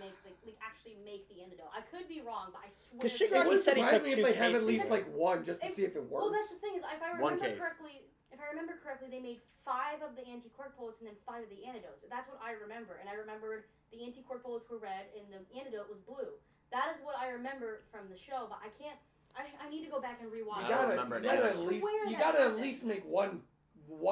actually make the antidote. I could be wrong, but I swear. 'Cause they It Shigaraki did. would said he surprise took me if 2 they have at cases. least like one just to see if it Well, works. that's the thing is, if I One remember case. correctly, they made 5 of the anti-quirk bullets and then 5 of the antidotes. That's what I remember, and I remembered the anti-quirk bullets were red and the antidote was blue. That is what I remember from the show, but I can't. I need to go back and rewatch. I don't it. remember you it. gotta I at least swear you that gotta at happened. least make one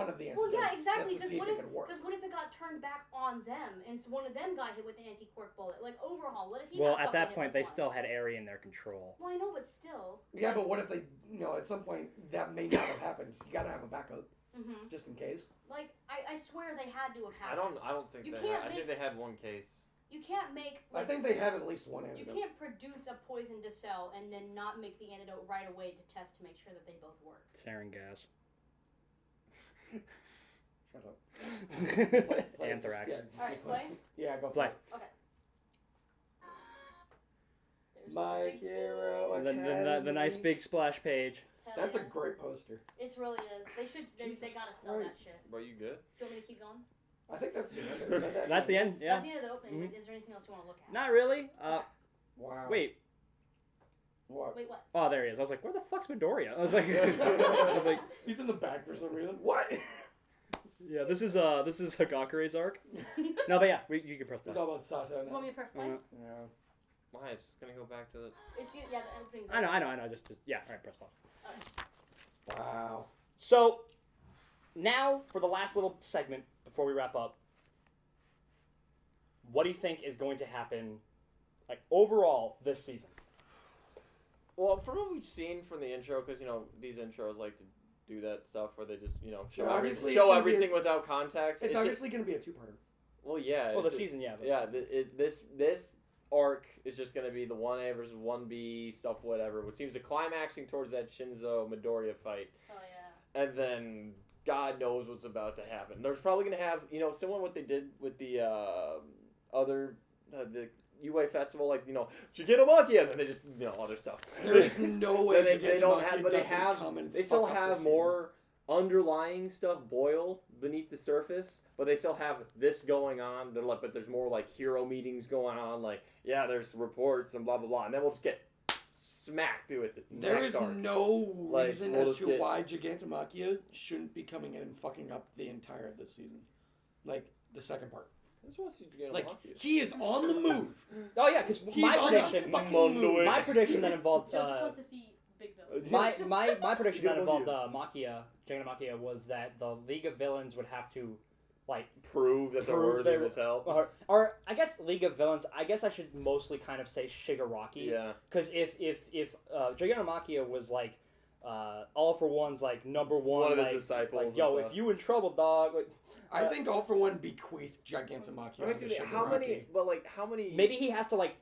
of the Well, antidotes yeah, exactly. just to Because see if what it if could work. it got turned back on them, and so one of them got hit with the anti-quirk bullet? Like overhaul. What if he? Well, got at fucking that hit point, with they one? still had Aerie in their control. Well, I know, but still. Yeah, but what if they, at some point that may not have happened. So you gotta have a backup. just in case. Like, I swear they had to have had I don't think You they can't had. I think they had one case. You can't make... I think they have at least one You antidote. can't produce a poison to sell and then not make the antidote right away to test to make sure that they both work. Sarin gas. Shut up. Play, Anthrax. just, yeah, Alright, play? Yeah, go for Play. it. Okay. There's My the big Hero And then the nice big splash page. Hell That's yeah. a great poster. It really is. They should. They Jesus gotta sell Christ. that shit. Bro, you good? Do you want me to keep going? I think that's the end. Is that That's the end. Yeah. That's the end of the opening. Is there anything else you want to look at? Not really. Wow. Wait. What? Wait, what? Oh, there he is. I was like, where the fuck's Midoriya? I was like, He's in the back for some reason. What? yeah, this is Hagakure's arc. No, but yeah, you can press It's play. all about Sato You now. want me to press play? Yeah. Why? It's just gonna go back to the. It's yeah, the opening's. I know. Just yeah. All right, press pause. Okay. Wow. So now for the last little segment before we wrap up, what do you think is going to happen, like overall this season? Well, from what we've seen from the intro, because these intros like to do that stuff where they just show, Obviously, show it's gonna everything without context. It's obviously going to be a two-parter. Well, yeah. Well, the season, yeah. But Yeah, this arc is just going to be the 1A versus 1B stuff, whatever, which seems to climaxing towards that Shinzo Midoriya fight. Oh yeah. And then God knows what's about to happen. There's probably going to have, similar to what they did with the the UA festival, like, Gigantomachia, and then they just, other stuff. There is no way they don't have, but they still have more underlying stuff boil beneath the surface, but they still have this going on. They're like, but there's more like hero meetings going on. Like, yeah, there's reports and blah blah blah, and then we'll just get smacked through it. There is no reason we'll as to why Gigantomachia shouldn't be coming in and fucking up the entire of this season, like the second part. I just want to see Gigantomachia. Like he is on the move. oh yeah, because He's my on the prediction, fucking move. my prediction that involved Joe just wants to see big villains. my prediction that involved Gigantomachia was that the League of Villains would have to like prove that they're prove worthy of this help. or I guess League of Villains. I guess I should mostly kind of say Shigaraki. Yeah. Because if Gigantomachia was like All for One's like number one One of like, his disciples. like and yo, stuff. if you in trouble, dog. Like, I think All for One bequeathed Gigantomachia. Let me to see, how Shigaraki. many? But like, how many? maybe he has to like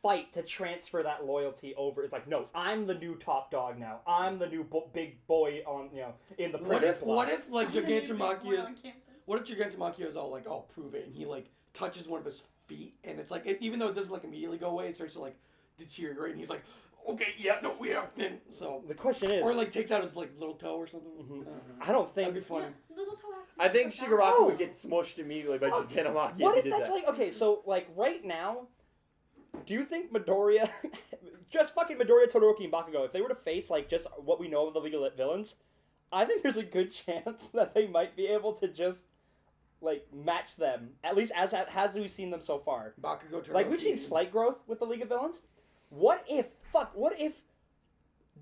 fight to transfer that loyalty over. It's like, no, I'm the new top dog now. I'm the new big boy on in the What prison if block. what if like I'm the new big boy Gigantomachia? on campus. What if Gigantomachia is all prove it and he like touches one of his feet and it's like even though it doesn't like immediately go away, it starts to like deteriorate and he's like, okay, yeah, no, we have. And so The question is, or like takes out his like little toe or something. Mhm. I I don't That'd think. be funny. Yeah, little toe has to I think be put Shigaraki down. would get smushed immediately by Fuck. Gigantomachia. What if if he did that's that. like okay? So like right now, do you think Midoriya, just fucking Midoriya, Todoroki, and Bakugo, if they were to face like just what we know of the League of Villains, I think there's a good chance that they might be able to just like match them at least as we've seen them so far. Bakugo, Like we've seen Todoroki. slight growth with the League of Villains. What if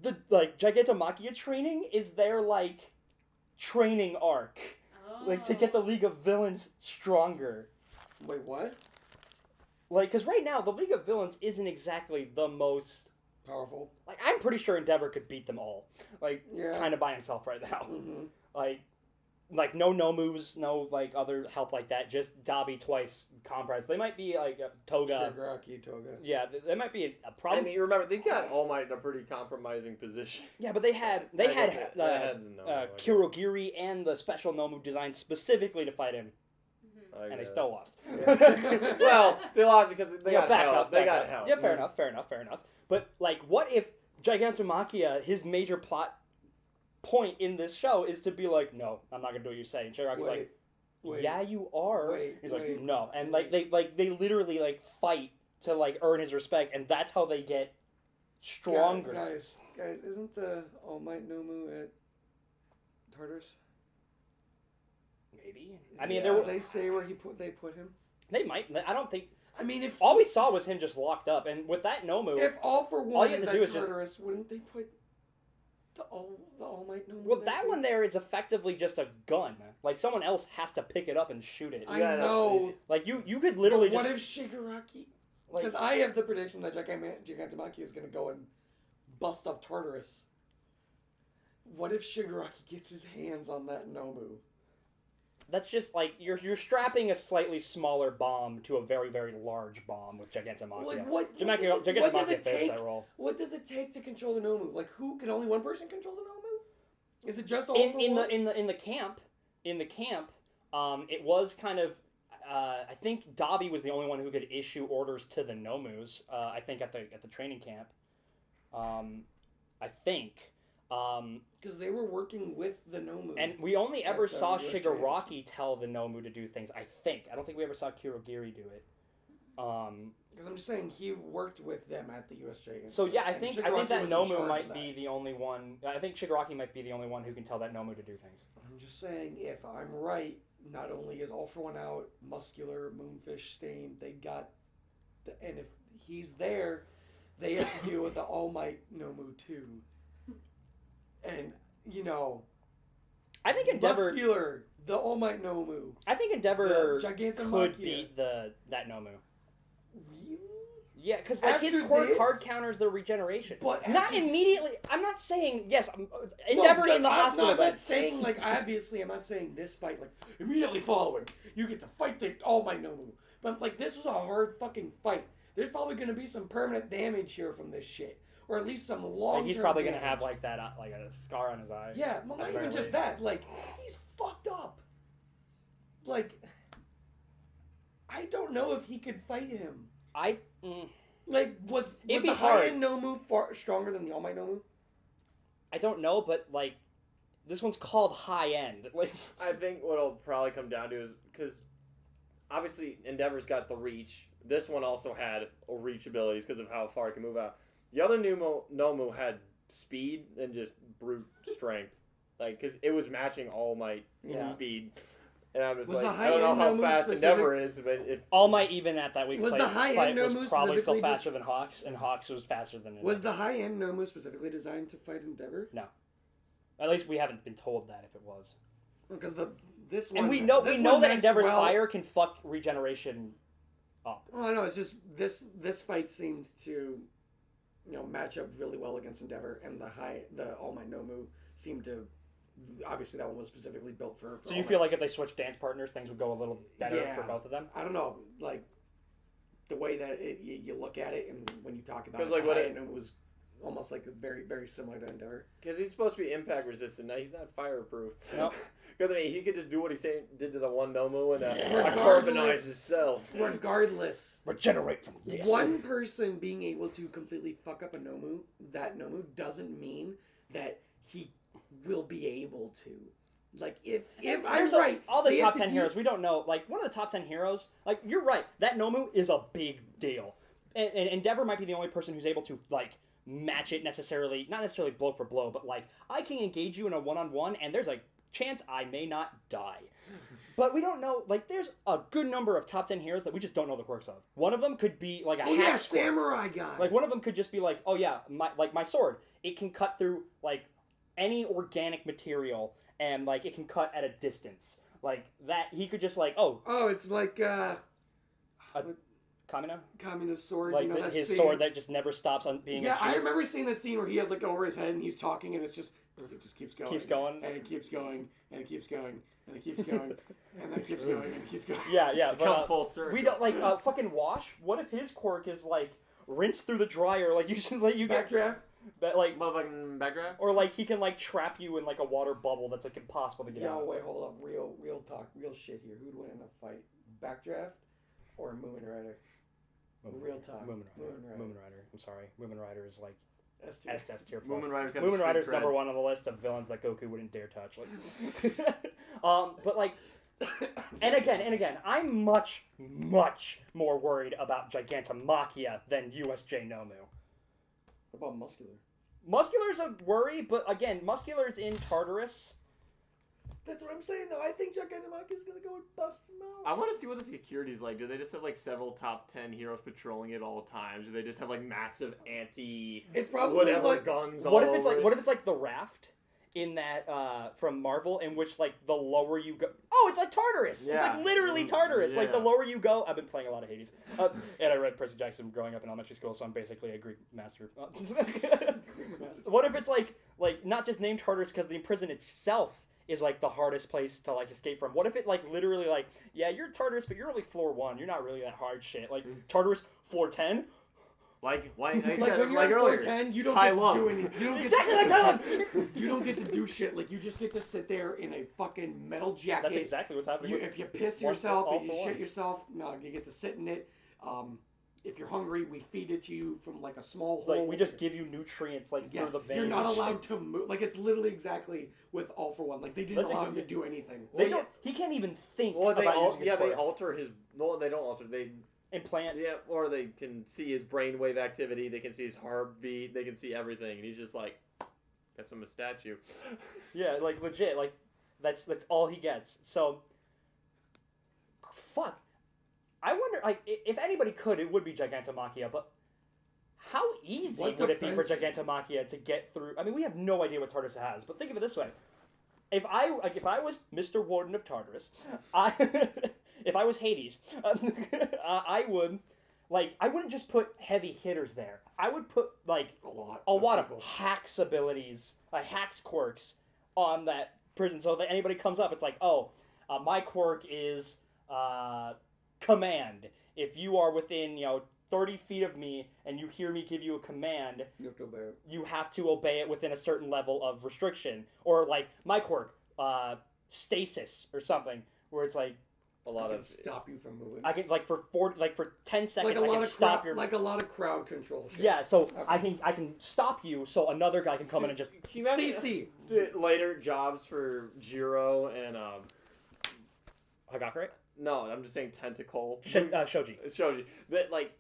the like Gigantomachia training is their like training arc, like to get the League of Villains stronger? Wait, what? Like, because right now the League of Villains isn't exactly the most Powerful. like. I'm pretty sure Endeavor could beat them all, like Yeah. kind of by himself right now. Mm-hmm. Like no moves, no like other help like that. Just Dabi twice compress. They might be like Toga. Shigaraki, Toga. Yeah, they might be a I problem. mean, remember they got All Might in a pretty compromising position. Yeah, but they had Kurogiri Kurogiri and the special Nomu designed specifically to fight him, Mhm. and they still lost. Yeah. Well, they lost because they got back help. up. They back got up. help. Yeah, fair enough. But like, what if Gigantomachia, his major plot point in this show is to be like, no, I'm not gonna do what you're saying. Shigaraki's like, Wait. yeah, you are. Wait, He's like, wait, no, and wait. they literally like fight to like earn his respect, and that's how they get stronger. Guys, isn't the All Might Nomu at Tartarus? Maybe. I mean, Yeah. Did they say where they put him? they might. I don't think. I mean, if All we saw was him just locked up, and with that Nomu. if All for All One you have is to at do is just- Tartarus, wouldn't they put the All Might Nomu? Well, there that too? one there is effectively just a gun. Like someone else has to pick it up and shoot it. I Yeah, know. Like you could literally But what just if Shigaraki? like Because I have the prediction that Gigantomachia is going to go and bust up Tartarus. What if Shigaraki gets his hands on that Nomu? That's just like you're strapping a slightly smaller bomb to a very, very large bomb with Gigantomachia. Like what Gigantomachia fits that role. What does it take to control the Nomu? Like who can only one person control the Nomu? Is it just all in for in one? the camp? It was kind of. I think Dabi was the only one who could issue orders to the Nomus. I think at the training camp. I think. Because they were working with the Nomu. And we only ever saw US Shigaraki tell the Nomu to do things, I think. I don't think we ever saw Kurogiri do it. Because I'm just saying he worked with them at the U.S. Training. So yeah, I think that Nomu might that. be the only one. I think Shigaraki might be the only one who can tell that Nomu to do things. I'm just saying, if I'm right, not only is All For One out, Muscular, Moonfish, Stain, they got, and if he's there, they have to deal with the All Might Nomu too. And I think Endeavor. Muscular, the All Might Nomu. I think Endeavor the could beat that Nomu. Really? Yeah, because like his core card counters the regeneration. But not immediately. I'm not saying yes. Endeavor in the hospital. I'm not saying like obviously. I'm not saying this fight like immediately following. You get to fight the All Might Nomu. But like this was a hard fucking fight. There's probably going to be some permanent damage here from this shit. Or at least some long-term he's probably damage. going to have like that, like a scar on his eye. Yeah, well, not even just that. Like, he's fucked up. Like, I don't know if he could fight him. Like, was the high-end Nomu far stronger than the All Might Nomu? I don't know, but like, this one's called high-end. Like, I think what it'll probably come down to is because obviously Endeavor's got the reach. This one also had reach abilities because of how far it can move out. The other Nomu had speed and just brute strength, like because it was matching All Might speed. And I was like, I don't know how fast Endeavor is, but if All Might even at that week was the high-end Nomu was probably still faster than Hawks, and Hawks was faster than Endeavor. Was the high-end Nomu specifically designed to fight Endeavor? No, at least we haven't been told that if it was. Because this one, and we know that Endeavor's fire can fuck regeneration up. Oh no, it's just this fight seemed to. Match up really well against Endeavor, and the All Might Nomu seemed to. Obviously, that one was specifically built for. So you feel like if they switched dance partners, things would go a little better for both of them? I don't know, like the way that you look at it, and when you talk about it, like it was almost like very very similar to Endeavor. Because he's supposed to be impact resistant. Now he's not fireproof. No. Because he could just do what he did to the one Nomu and carbonize his cells. Regardless, regenerate from this. One person being able to completely fuck up that Nomu, doesn't mean that he will be able to. Like if I'm right, all the top 10 heroes we don't know. Like one of the top 10 heroes, like you're right, that Nomu is a big deal, and Endeavor might be the only person who's able to like match it necessarily, not necessarily blow for blow, but like I can engage you in a one-on-one, and there's a chance I may not die. But we don't know, like, there's a good number of top 10 heroes that we just don't know the quirks of. One of them could be, like, a samurai guy. Like, one of them could just be like, oh, yeah, my sword. It can cut through, like, any organic material, and, like, it can cut at a distance. Like, that, he could just, like, oh, it's like, Kamina's sword. Like, his sword that just never stops on being Yeah, I remember seeing that scene where he has, like, over his head, and he's talking, and it just keeps going. Keeps going. And it keeps going, and it keeps going, and it keeps going, and it keeps going, and it keeps going. Yeah, Come full circle. We don't, like, fucking Wash, what if his quirk is, like, rinse through the dryer, like, you just, like, you get... Backdraft? Like, motherfucking backdraft? Or, like, he can, like, trap you in, like, a water bubble that's, like, impossible to get out. Yo, wait, hold up. Real talk, real shit here. Who'd win in a fight? Backdraft or Moomin-Rider? Real talk. Moomin Rider. I'm sorry. Moomin Rider is, like, S tier plus. Moomin Rider's number one on the list of villains that Goku wouldn't dare touch. Like, but like, and again, I'm much more worried about Gigantomachia than USJ Nomu. What about Muscular? Muscular's a worry, but again, Muscular's in Tartarus. That's what I'm saying, though. I think Gigantomachia's gonna go and bust him out. I want to see what the security's like. Do they just have, like, several top 10 heroes patrolling it all times? Do they just have, like, massive It's probably whatever like, guns What all if it's over like, it? what if it's like the Raft, in that from Marvel, in which like the lower you go, oh, it's like Tartarus. Yeah. It's like literally Tartarus. Like the Yeah. lower you go, I've been playing a lot of Hades, and I read Percy Jackson growing up in elementary school, so I'm basically a Greek master. What if it's like not just named Tartarus because the prison itself is like the hardest place to like escape from? What if it like literally like, yeah, you're Tartarus, but you're only floor 1. You're not really that hard shit. Like Tartarus floor 10. Like Like said, when you're like on earlier, 410, you don't Tai get to Lung. do anything. You don't get Exactly to, like Tai Lung. You don't get to do shit. Like you just get to sit there in a fucking metal jacket. That's exactly what's happening. If you piss One yourself for all and you for shit one. yourself, no, you get to sit in it. If you're hungry, we feed it to you from like a small hole. Like we just give you nutrients like Yeah, through the veins. you're not and allowed shit. to move. Like it's literally exactly with All for One. Like they didn't That's allow him to exactly- do anything. They Well, don't. He can't even think Well, they about using his they quirks. alter his. No, they don't alter. They Implant. or they can see his brainwave activity. They can see his heartbeat. They can see everything, and he's just like, guess I'm a statue. Yeah, like legit. Like that's all he gets. So, fuck. I wonder, like, if anybody could, it would be Gigantomachia. But how easy What would it be for defense- Gigantomachia to get through? I mean, we have no idea what Tartarus has. But think of it this way: if I was Mr. Warden of Tartarus, if I was Hades, I would. Like, I wouldn't just put heavy hitters there. I would put, like, a lot of people. hacks abilities, like hacks quirks on that prison. So that anybody comes up, it's like, oh, my quirk is command. If you are within, 30 feet of me and you hear me give you a command, You have to obey it. you have to obey it within a certain level of restriction. Or, like, my quirk, stasis or something, where it's like, A lot I of can stop you from moving. I can, like, for 10 seconds, Like a I lot can of stop crowd, your... like a lot of crowd control shit. Yeah, so Okay. I can stop you, so another guy can come in and just Can you imagine CC. later jobs for Jiro and Hagakure? no, I'm just saying Tentacle. Shoji. Shoji. That like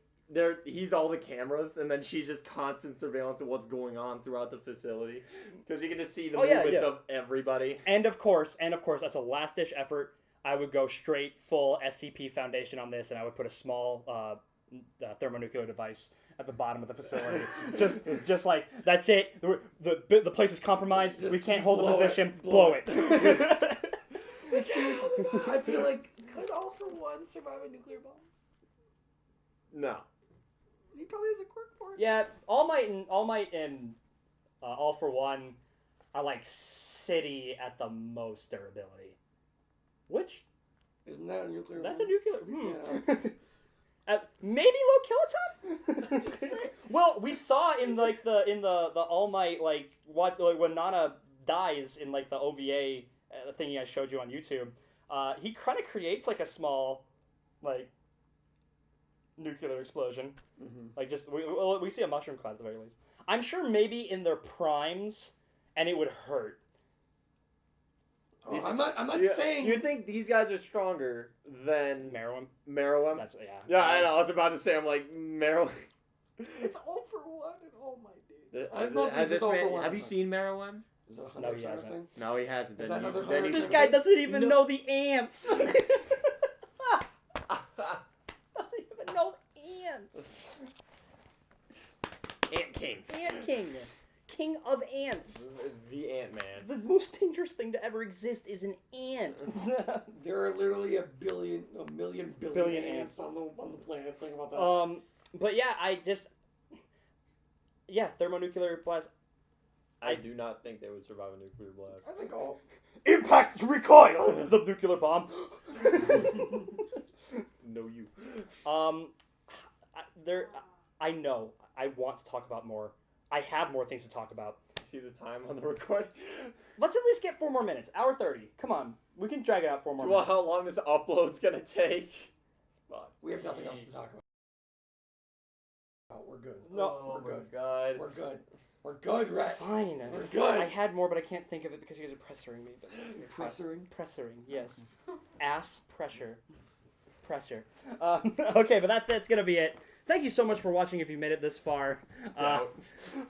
he's all the cameras, and then she's just constant surveillance of what's going on throughout the facility, because you can just see the Oh, yeah, movements yeah. of everybody. And of course, as a last ditch effort, I would go straight full SCP Foundation on this, and I would put a small thermonuclear device at the bottom of the facility. just like that's it. The place is compromised. Just we can't hold the blow it. position. Blow Blow it. Dude, I feel like could All for One survive a nuclear bomb? No. He probably has a quirk for it. Yeah, All Might and All for One are like city at the most durability. Which Isn't that a nuclear that's bomb? a nuclear. Yeah. Maybe low kiloton. Well, we saw in like the All Might like when Nana dies in like the OVA thingy I showed you on YouTube. He kind of creates like a small like nuclear explosion. Mm-hmm. Like just we see a mushroom cloud at the very least. I'm sure maybe in their primes, and it would hurt. Oh, I'm not You- saying. You think these guys are stronger than Meruem. That's yeah. Yeah, I know. I was about to say. I'm like Meruem. It's All for One and All Might, dude. Have you seen Meruem? Is it a No, hunter he kind of hasn't. thing? No, he hasn't. Is Then that you- another then hunter? you This should- guy doesn't even No. know the ants. Doesn't even know ants. Ant King. Ant King. King of ants. The Ant Man. The most dangerous thing to ever exist is an ant. There are literally a million billion Billion ants on the planet. Think about that. But yeah, thermonuclear blast. I do not think they would survive a nuclear blast. I think all. Impact recoil. The nuclear bomb. No, you. I know. I want to talk about more. I have more things to talk about. See the time on the recording? Let's at least get 4 more minutes. Hour 30. Come on. We can drag it out 4 more Well, minutes. how long this upload's gonna take? Fuck. We have nothing else to talk about. Oh, we're good. No. Oh We're my good. god. We're good. We're good, right? Fine. We're good. I had more, but I can't think of it because you guys are pressuring me. But Pressuring? Pressuring, yes. Ass pressure. Pressure. Okay, but that's gonna be it. Thank you so much for watching if you made it this far.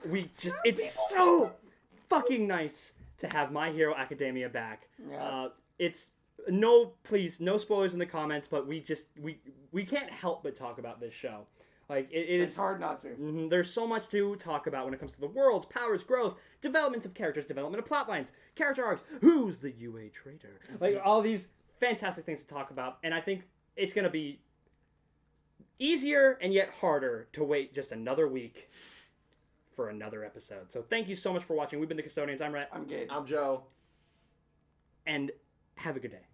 It's so fucking nice to have My Hero Academia back. Yeah. Please, no spoilers in the comments, but we can't help but talk about this show. Like, it It's is... hard not to. There's so much to talk about when it comes to the worlds, powers, growth, development of characters, development of plot lines, character arcs, who's the U.A Traitor? Like, all these fantastic things to talk about, and I think it's going to be easier and yet harder to wait just another week for another episode. So thank you so much for watching. We've been the Custodians. I'm Rhett. I'm Gabe. I'm Joe. And have a good day.